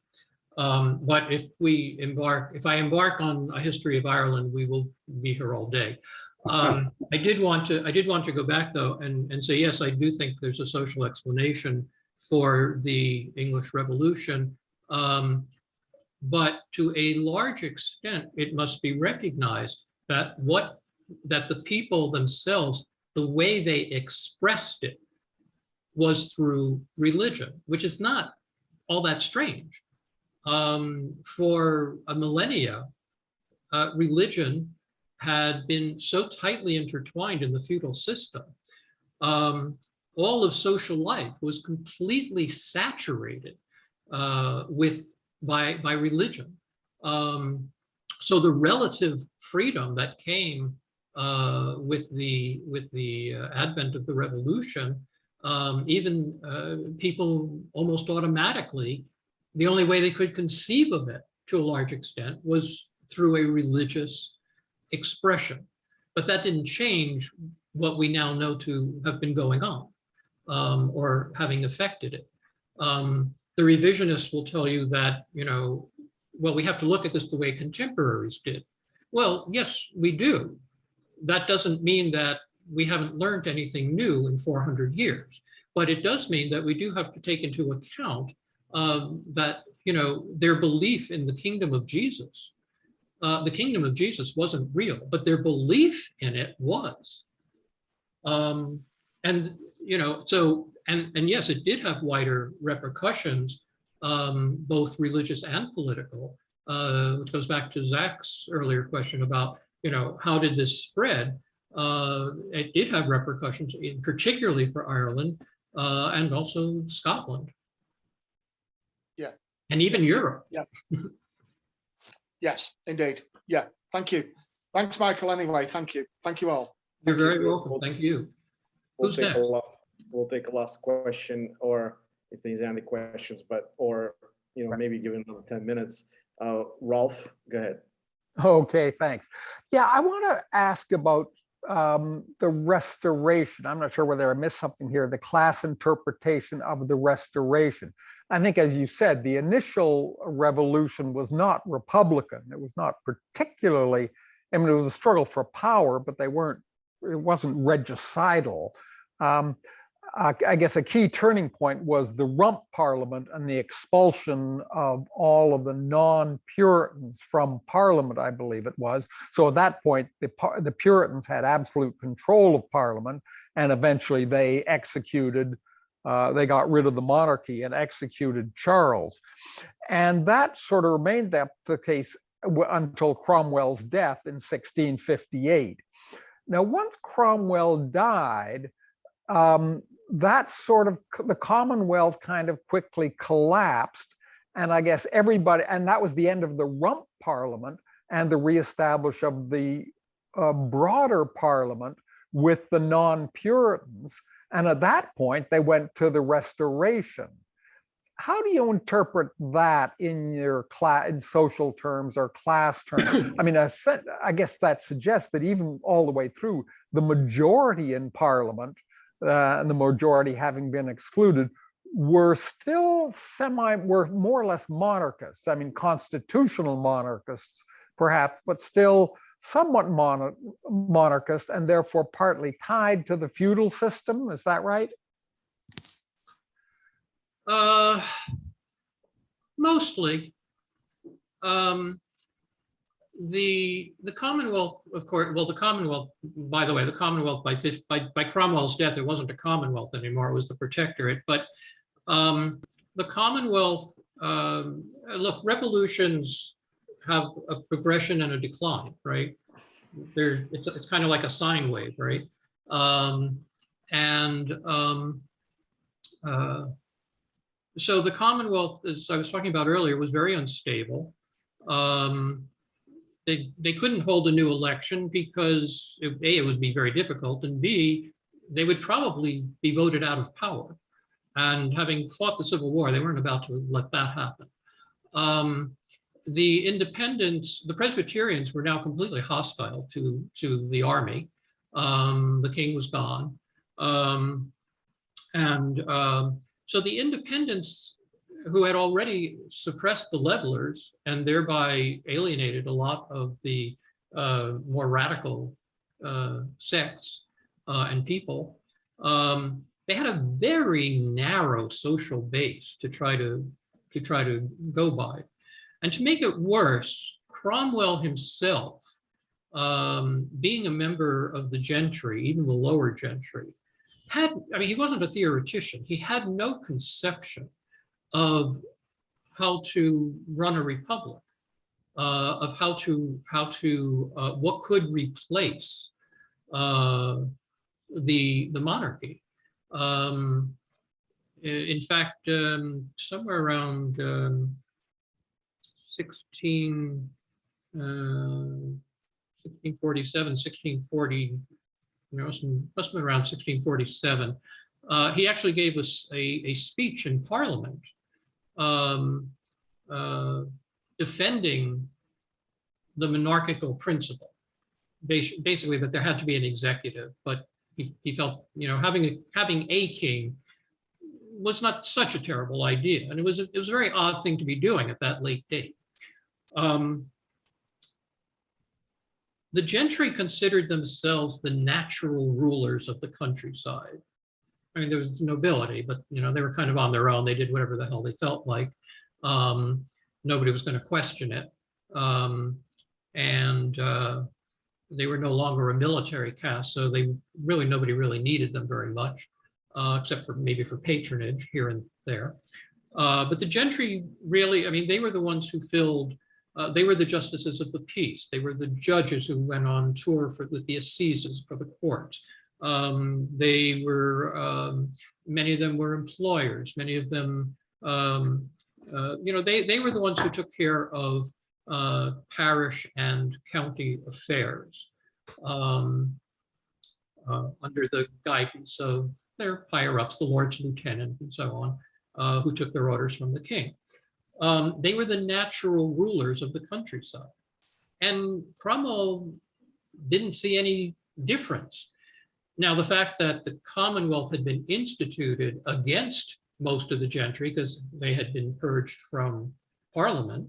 But if I embark on a history of Ireland, we will be here all day. I did want to go back though and say, yes, I do think there's a social explanation for the English Revolution. But to a large extent, it must be recognized that the people themselves, the way they expressed it was through religion, which is not all that strange. For a millennia, religion had been so tightly intertwined in the feudal system. All of social life was completely saturated by religion. So the relative freedom that came with the advent of the revolution, even people almost automatically, the only way they could conceive of it to a large extent was through a religious expression. But that didn't change what we now know to have been going on or having affected it. The revisionists will tell you that, well, we have to look at this the way contemporaries did. Well, yes, we do. That doesn't mean that we haven't learned anything new in 400 years, but it does mean that we do have to take into account that, their belief in the kingdom of Jesus the kingdom of Jesus wasn't real, but their belief in it was. And you know, so and yes, it did have wider repercussions, both religious and political, which goes back to Zach's earlier question about, you know, how did this spread? It did have repercussions, particularly for Ireland and also Scotland. Yeah. And even Europe. Yeah. Yes, indeed. Yeah. Thank you. Thanks, Michael. Anyway, thank you. Thank you all. You're Thank you. very welcome. Thank you. We'll Who's take next? we'll take a last question, or if there's any questions, or you know, maybe give it another 10 minutes. Rolf, go ahead. Okay, thanks. Yeah, I want to ask about the Restoration. I'm not sure whether I missed something here, the class interpretation of the Restoration. I think, as you said, the initial revolution was not Republican. It was not particularly, I mean, it was a struggle for power, but it wasn't regicidal. I guess a key turning point was the Rump Parliament and the expulsion of all of the non-Puritans from Parliament, I believe it was. So at that point, the Puritans had absolute control of Parliament, and eventually they they got rid of the monarchy and executed Charles. And that sort of remained the case until Cromwell's death in 1658. Now, once Cromwell died, that sort of, the Commonwealth kind of quickly collapsed. And I guess everybody, and that was the end of the Rump Parliament and the reestablish of the broader Parliament with the non-Puritans. And at that point, they went to the Restoration. How do you interpret that in your in social terms or class terms? I mean, I guess that suggests that even all the way through, the majority in Parliament, and the majority having been excluded, were still were more or less monarchists. I mean, constitutional monarchists, perhaps, but still somewhat monarchist, and therefore partly tied to the feudal system. Is that right? Mostly. The Commonwealth, of course, well, the Commonwealth, by the way, the Commonwealth by Cromwell's death, it wasn't a Commonwealth anymore, it was the Protectorate. But the Commonwealth, look, revolutions have a progression and a decline, right? It's kind of like a sine wave, right? So the Commonwealth, as I was talking about earlier, was very unstable. They couldn't hold a new election because A, it would be very difficult, and B, they would probably be voted out of power. And having fought the Civil War, they weren't about to let that happen. The independents, the Presbyterians were now completely hostile to the army. The king was gone. So the independents, who had already suppressed the levelers and thereby alienated a lot of the more radical sects and people, they had a very narrow social base to try to go by. And to make it worse, Cromwell himself, being a member of the gentry, even the lower gentry, he wasn't a theoretician. He had no conception of how to run a republic, of what could replace the monarchy. In fact, somewhere around 1647, 1640, must have been around 1647. He actually gave us a speech in Parliament defending the monarchical principle, basically that there had to be an executive, but he felt, having a king was not such a terrible idea, and it was a very odd thing to be doing at that late date. The gentry considered themselves the natural rulers of the countryside. I mean, there was nobility, but they were kind of on their own. They did whatever the hell they felt like. Nobody was going to question it. and they were no longer a military caste, so nobody really needed them very much, except for maybe for patronage here and there. But the gentry really, I mean, they were the ones who filled, they were the justices of the peace. They were the judges who went on tour with the assizes for the courts. They were, many of them were employers. Many of them, they were the ones who took care of parish and county affairs under the guidance of their higher ups, the lords lieutenant and so on, who took their orders from the king. They were the natural rulers of the countryside. And Cromwell didn't see any difference. Now, the fact that the Commonwealth had been instituted against most of the gentry because they had been purged from Parliament,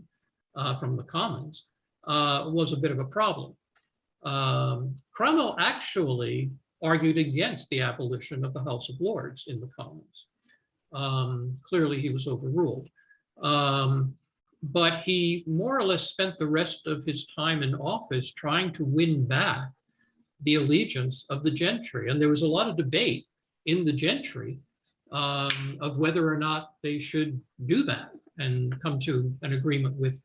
from the Commons, was a bit of a problem. Cromwell actually argued against the abolition of the House of Lords in the Commons. Clearly, he was overruled. But he more or less spent the rest of his time in office trying to win back the allegiance of the gentry. And there was a lot of debate in the gentry of whether or not they should do that and come to an agreement with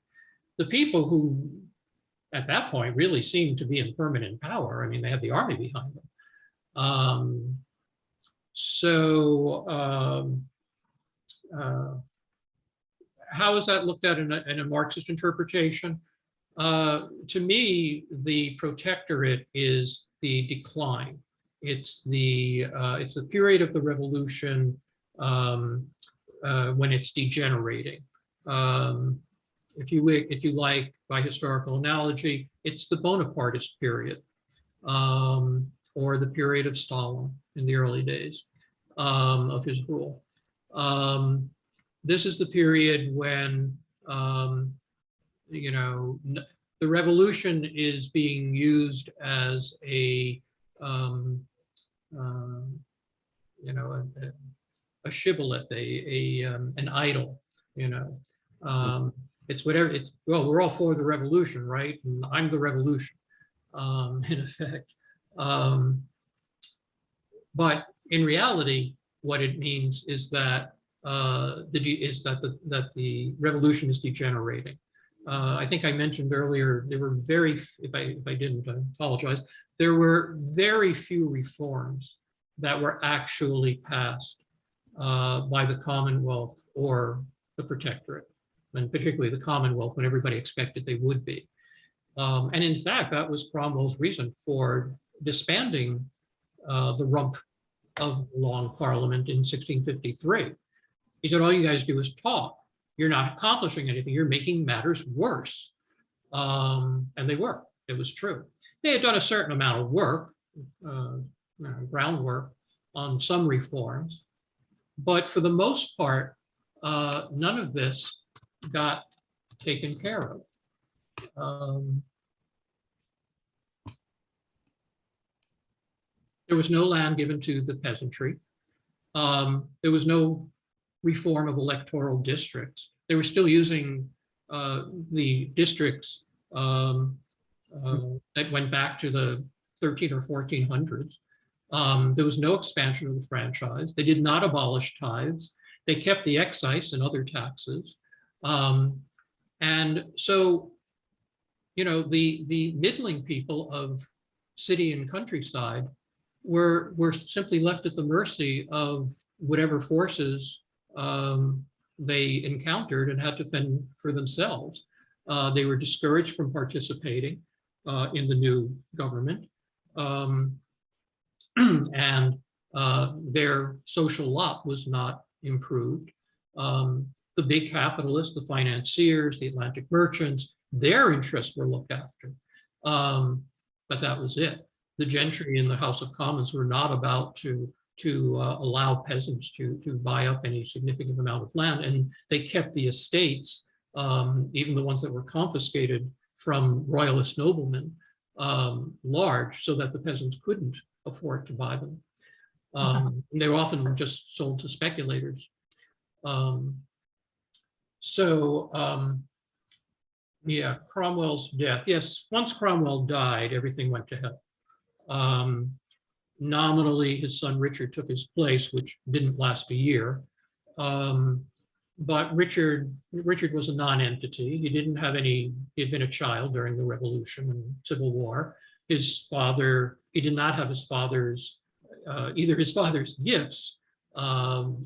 the people who, at that point, really seemed to be in permanent power. I mean, they had the army behind them. How is that looked at in a Marxist interpretation? To me, the protectorate is the decline. It's the period of the revolution when it's degenerating. If you like, by historical analogy, it's the Bonapartist period, or the period of Stalin in the early days of his rule. This is the period when the revolution is being used as a shibboleth, an idol. It's whatever. Well, we're all for the revolution, right? And I'm the revolution, in effect. But in reality, what it means is that that the revolution is degenerating. I think I mentioned earlier there were if I didn't, I apologize. There were very few reforms that were actually passed by the Commonwealth or the Protectorate, and particularly the Commonwealth when everybody expected they would be. And in fact, that was Cromwell's reason for disbanding the rump of Long Parliament in 1653. He said, all you guys do is talk. You're not accomplishing anything. You're making matters worse. And they were. It was true. They had done a certain amount of work, groundwork on some reforms. But for the most part, none of this got taken care of. There was no land given to the peasantry. There was no reform of electoral districts. They were still using the districts that went back to the 13 or 1400s. There was no expansion of the franchise. They did not abolish tithes. They kept the excise and other taxes. And so, the middling people of city and countryside were simply left at the mercy of whatever forces they encountered and had to fend for themselves. They were discouraged from participating in the new government, and their social lot was not improved. The big capitalists, the financiers, the Atlantic merchants, their interests were looked after, but that was it. The gentry in the House of Commons were not about to allow peasants to buy up any significant amount of land, and they kept the estates, even the ones that were confiscated from royalist noblemen, large, so that the peasants couldn't afford to buy them. They were often just sold to speculators. Yeah, Cromwell's death. Yes, once Cromwell died, everything went to hell. Nominally, his son Richard took his place, which didn't last a year. But Richard was a non-entity. He didn't have any, he had been a child during the Revolution and Civil War. His father, he did not have his father's, either his father's gifts as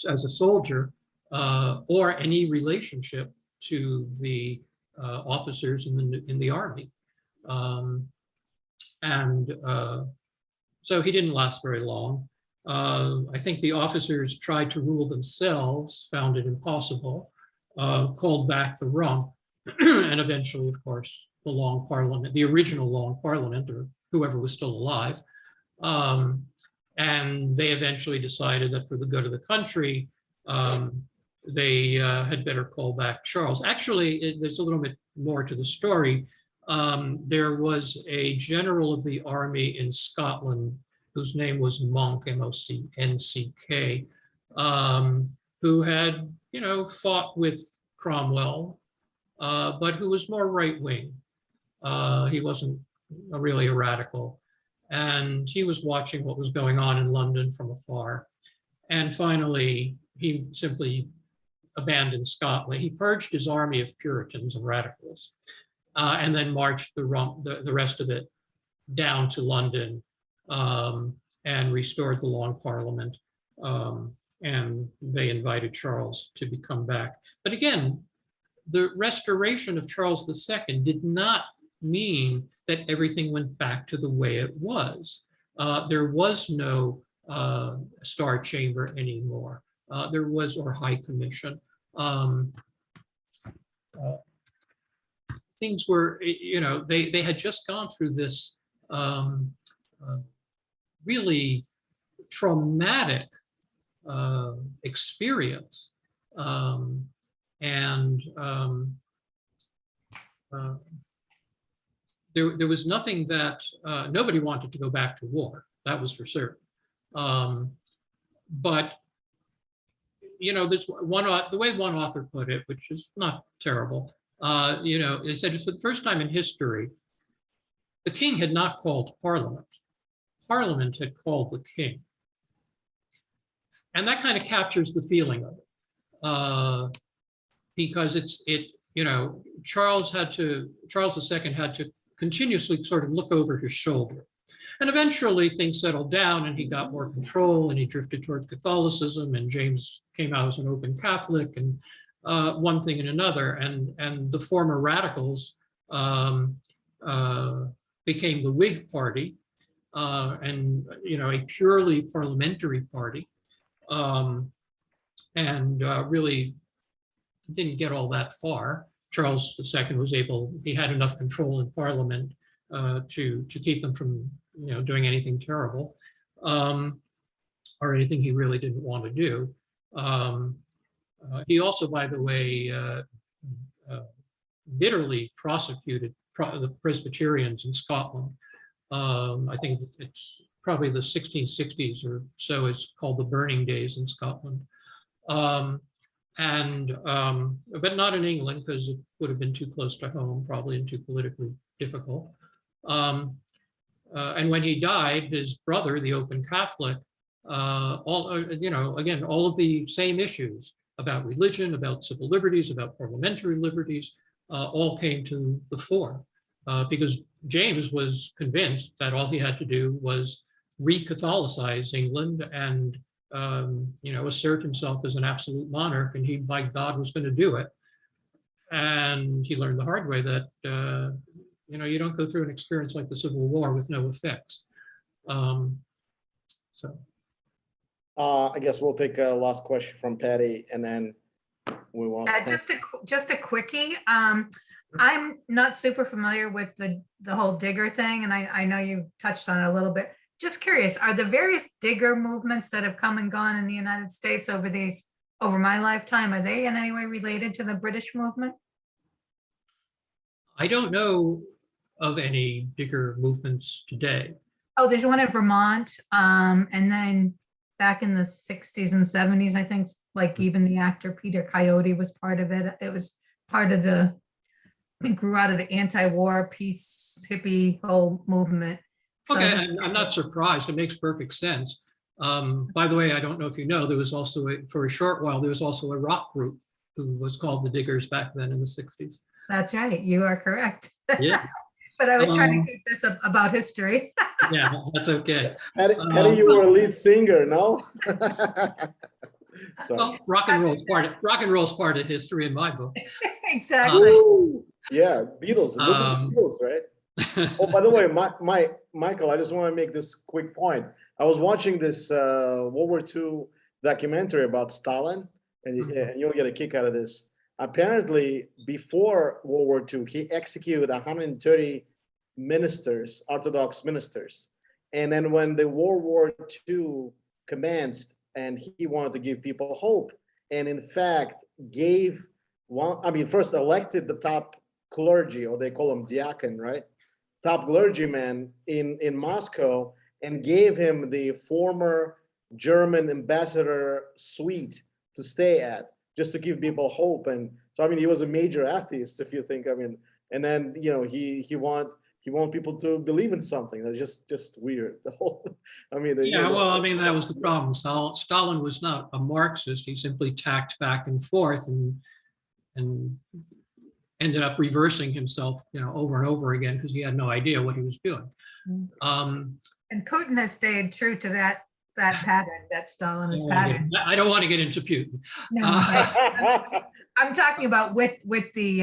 a soldier or any relationship to the officers in the army. So he didn't last very long. I think the officers tried to rule themselves, found it impossible, called back the rump, and eventually, of course, the Long Parliament, the original Long Parliament, or whoever was still alive. And they eventually decided that for the good of the country, they had better call back Charles. Actually, there's a little bit more to the story. There was a general of the army in Scotland whose name was Monk, M-O-C-N-C-K, who had, fought with Cromwell, but who was more right-wing. He wasn't really a radical. And he was watching what was going on in London from afar. And finally, he simply abandoned Scotland. He purged his army of Puritans and radicals, and then marched the rest of it down to London and restored the Long Parliament. And they invited Charles to come back. But again, the restoration of Charles II did not mean that everything went back to the way it was. There was no Star Chamber anymore. There was, or High Commission. Things were, they had just gone through this really traumatic experience. There was nothing that, nobody wanted to go back to war, that was for certain. But, there's the way one author put it, which is not terrible, they said it's for the first time in history, the king had not called Parliament. Parliament had called the king. And that kind of captures the feeling of it. Because Charles II had to continuously sort of look over his shoulder. And eventually things settled down and he got more control and he drifted toward Catholicism, and James came out as an open Catholic, and one thing and another. And the former radicals became the Whig Party, and a purely parliamentary party, and really didn't get all that far. Charles II he had enough control in Parliament to keep them from doing anything terrible, or anything he really didn't want to do. He also, by the way, bitterly prosecuted the Presbyterians in Scotland. I think it's probably the 1660s or so is called the Burning Days in Scotland. But not in England, because it would have been too close to home, probably, and too politically difficult. And when he died, his brother, the open Catholic, all of the same issues about religion, about civil liberties, about parliamentary liberties, all came to the fore, because James was convinced that all he had to do was re-Catholicize England and assert himself as an absolute monarch, and he, by God, was going to do it. And he learned the hard way that you don't go through an experience like the Civil War with no effects. I guess we'll take a last question from Patty, and then we will. Just a quickie. I'm not super familiar with the whole digger thing, and I know you touched on it a little bit. Just curious, are the various digger movements that have come and gone in the United States over my lifetime, are they in any way related to the British movement? I don't know of any digger movements today. Oh, there's one in Vermont, and then back in the 60s and 70s, I think, like even the actor Peter Coyote was part of it. It was part of it grew out of the anti-war peace hippie whole movement. So Okay, just- I'm not surprised. It makes perfect sense. By the way, I don't know if you know, there was also, for a short while, there was also a rock group who was called the Diggers back then in the 60s. That's right, you are correct. Yeah, But I was trying to keep this up about history. yeah, that's okay. Patty, you were a lead singer, no? Sorry. Well, rock and roll's part of history in my book. Exactly. Woo! Yeah, Beatles, look at Um, the Beatles, right? Oh, by the way, Michael, I just want to make this quick point. I was watching this World War II documentary about Stalin, and you'll get a kick out of this. Apparently, before World War II, he executed 130 ministers, Orthodox ministers. And then when the World War II commenced, and he wanted to give people hope, and in fact gave first elected the top clergy, or they call him diacon, right? Top clergyman in Moscow, and gave him the former German ambassador suite to stay at, just to give people hope. And so, he was a major atheist, if you think, and then, he want people to believe in something. That's just weird. The whole, Yeah, well, that was the problem. Stalin was not a Marxist. He simply tacked back and forth and ended up reversing himself, over and over again, because he had no idea what he was doing. And Putin has stayed true to that pattern, that Stalinist pattern. I don't want to get into Putin. No, I'm talking about with the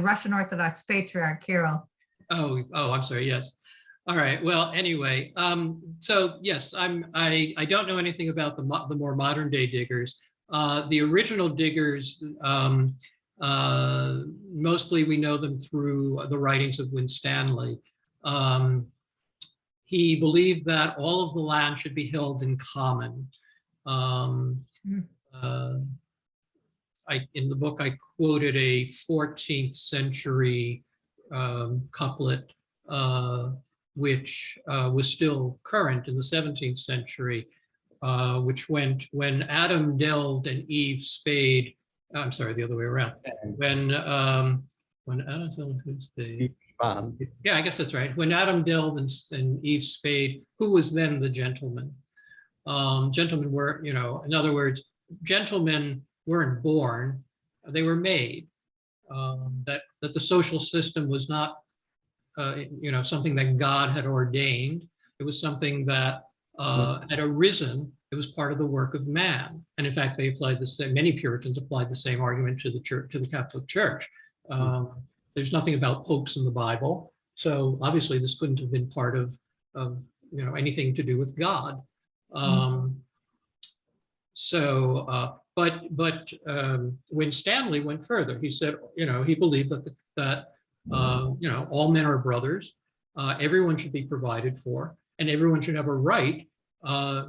Russian Orthodox Patriarch Kirill. Oh, I'm sorry. Yes. All right. Well, anyway, so yes, I don't know anything about the more modern day diggers. The original diggers, mostly we know them through the writings of Winstanley. He believed that all of the land should be held in common. In the book, I quoted a 14th century couplet, which was still current in the 17th century, which went, when Adam delved and Eve spade, I'm sorry, the other way around. When Adam delved and spade, yeah, I guess that's right. When Adam delved and Eve spade, who was then the gentleman? Gentlemen were, in other words, gentlemen weren't born, they were made. That the social system was not, something that God had ordained. It was something that had arisen. It was part of the work of man. And in fact, they applied the same. Many Puritans applied the same argument to the church, to the Catholic Church. There's nothing about popes in the Bible, so obviously this couldn't have been part of anything to do with God. But Winstanley went further. He said, he believed that all men are brothers, everyone should be provided for, and everyone should have a right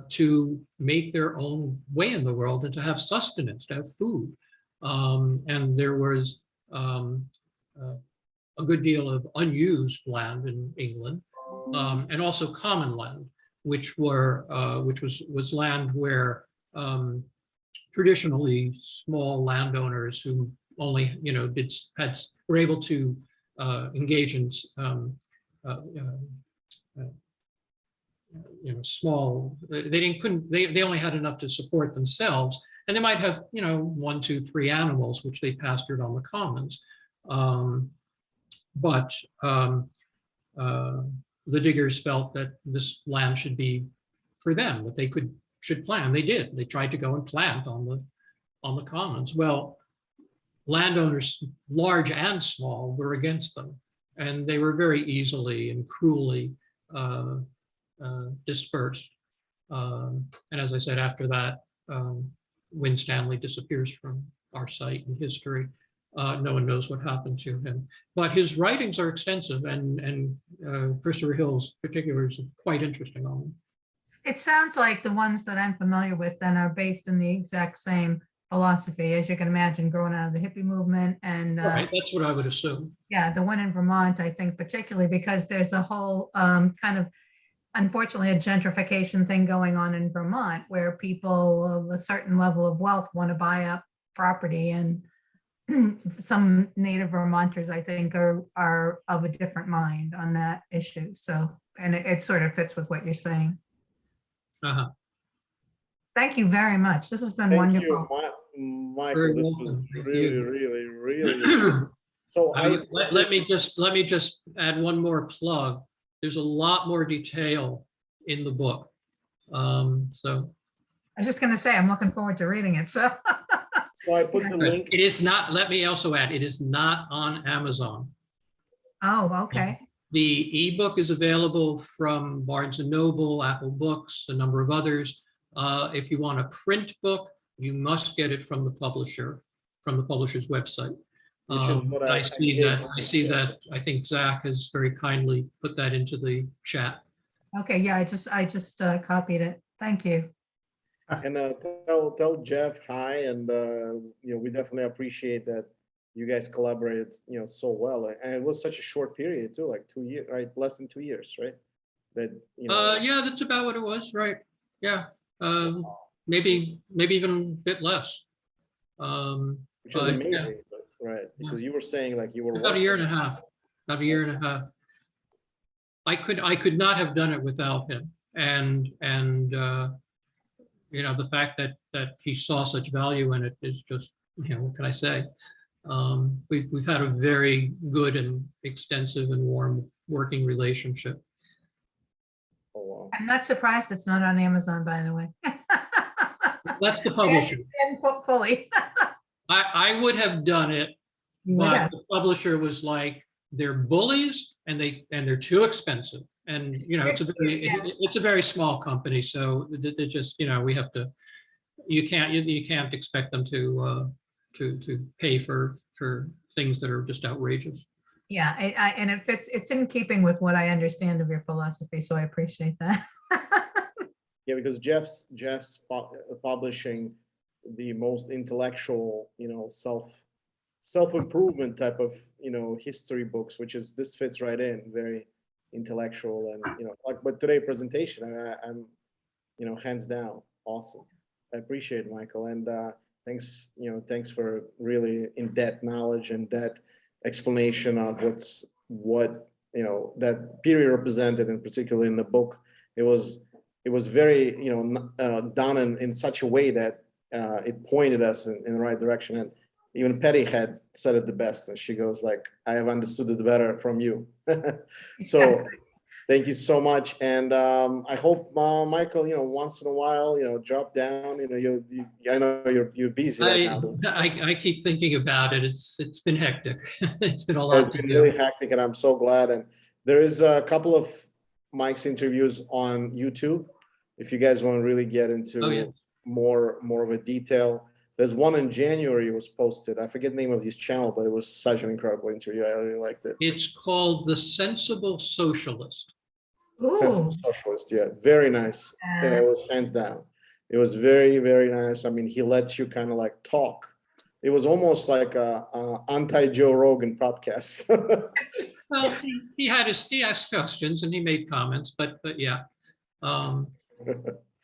to make their own way in the world and to have sustenance, to have food. And there was a good deal of unused land in England, and also common land, which was land where traditionally small landowners who only were able to engage in small. They only had enough to support themselves, and they might have 1, 2, 3 animals which they pastured on the commons. But the diggers felt that this land should be for them, that they should plant. They did. They tried to go and plant on the commons. Well, landowners, large and small, were against them, and they were very easily and cruelly dispersed. And as I said, after that, Winstanley disappears from our sight in history. No one knows what happened to him, but his writings are extensive, and Christopher Hill's particulars are quite interesting on them. It sounds like the ones that I'm familiar with then are based in the exact same philosophy, as you can imagine, growing out of the hippie movement. And Right, that's what I would assume. yeah, the one in Vermont, I think particularly because there's a whole kind of unfortunately a gentrification thing going on in Vermont where people of a certain level of wealth want to buy up property, and some native Vermonters, I think, are of a different mind on that issue. So, and it sort of fits with what you're saying. Uh-huh. Thank you very much. This has been Thank you, wonderful. Michael. Very This was welcome. Thank really, you. really, really. So Let me just add one more plug. There's a lot more detail in the book. So I was just going to say, I'm looking forward to reading it. So, so I put the link. it is not, let me also add, it is not on Amazon. oh, okay. The ebook is available from Barnes and Noble, Apple Books, a number of others. If you want a print book, you must get it from the publisher's website. Which is what I see that. I think Zach has very kindly put that into the chat. Okay, yeah, I just copied it. Thank you. And tell Jeff hi, and we definitely appreciate that you guys collaborated so well, and it was such a short period too, like 2 years, right? Less than 2 years, right? That Yeah, that's about what it was, right? Yeah, maybe even a bit less. which is but, amazing, right? Because you were saying like you were About a year and a half. About a year and a half. I could not have done it without him, and the fact that he saw such value in it is just, what can I say? We've had a very good and extensive and warm working relationship. Oh wow. I'm not surprised it's not on Amazon, by the way. That's the publisher. And fully. I would have done it, You would but have. the publisher was like, they're bullies and they're too expensive. And it's a very small company, so they just we have to. You can't expect them to pay for things that are just outrageous. Yeah, and it fits. It's in keeping with what I understand of your philosophy, so I appreciate that. Yeah, because Jeff's publishing the most intellectual, self-improvement type of, history books, this fits right in, very intellectual, and but today presentation, I'm hands down awesome. I appreciate it, Michael, and thanks for really in-depth knowledge and that explanation of what that period represented, and particularly in the book, it was very done in such a way that it pointed us in the right direction. And even Petty had said it the best, and she goes like, I have understood it better from you. So thank you so much. And I hope Michael, once in a while, drop down, I know you're busy right now. I keep thinking about it. It's been hectic. It's been a lot. It's been really hectic, and I'm so glad. And there is a couple of Mike's interviews on YouTube. If you guys want to really get into more of a detail, there's one in January was posted. I forget the name of his channel, but it was such an incredible interview. I really liked it. It's called The Sensible Socialist. Sensible Socialist, yeah, very nice. And it was hands down. It was very, very nice. I mean, he lets you kind of like talk. It was almost like a anti-Joe Rogan podcast. Well, he asked questions and he made comments, but yeah.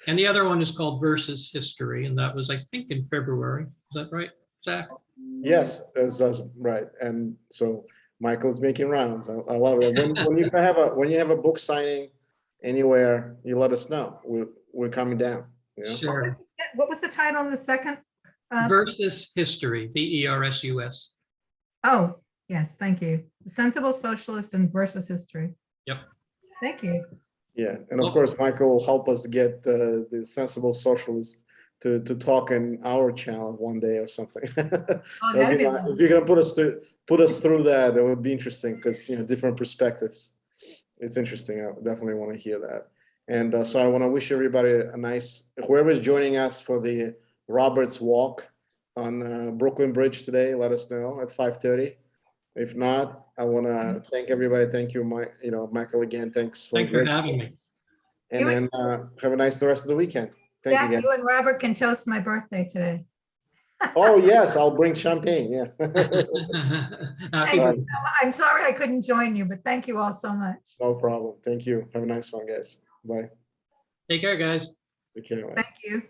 And the other one is called Versus History, and that was, I think, in February. Is that right, Zach? Yes, that's right. And so Michael's making rounds. I love it. When you have a book signing anywhere, you let us know. We're coming down. Sure. What was the title of the second? Versus History, VERSUS. Oh, yes, thank you. The Sensible Socialist and Versus History. Yep. Thank you. Yeah, and of course, Michael will help us get the Sensible Socialist to talk in our channel one day or something. Oh, that'd be if you're gonna put us through that, it would be interesting, because different perspectives. It's interesting. I definitely want to hear that. And so I want to wish everybody a nice, whoever is joining us for the Roberts Walk on Brooklyn Bridge today, let us know at 5:30. If not, I want to thank everybody. Thank you, Michael, again. Thanks for having me. And then have a nice the rest of the weekend. Thank you again. You and Robert can toast my birthday today. Oh yes, I'll bring champagne. Yeah. Thank you. I'm sorry I couldn't join you, but thank you all so much. No problem. Thank you. Have a nice one, guys. Bye. Take care, guys. Take care. Bye. Thank you.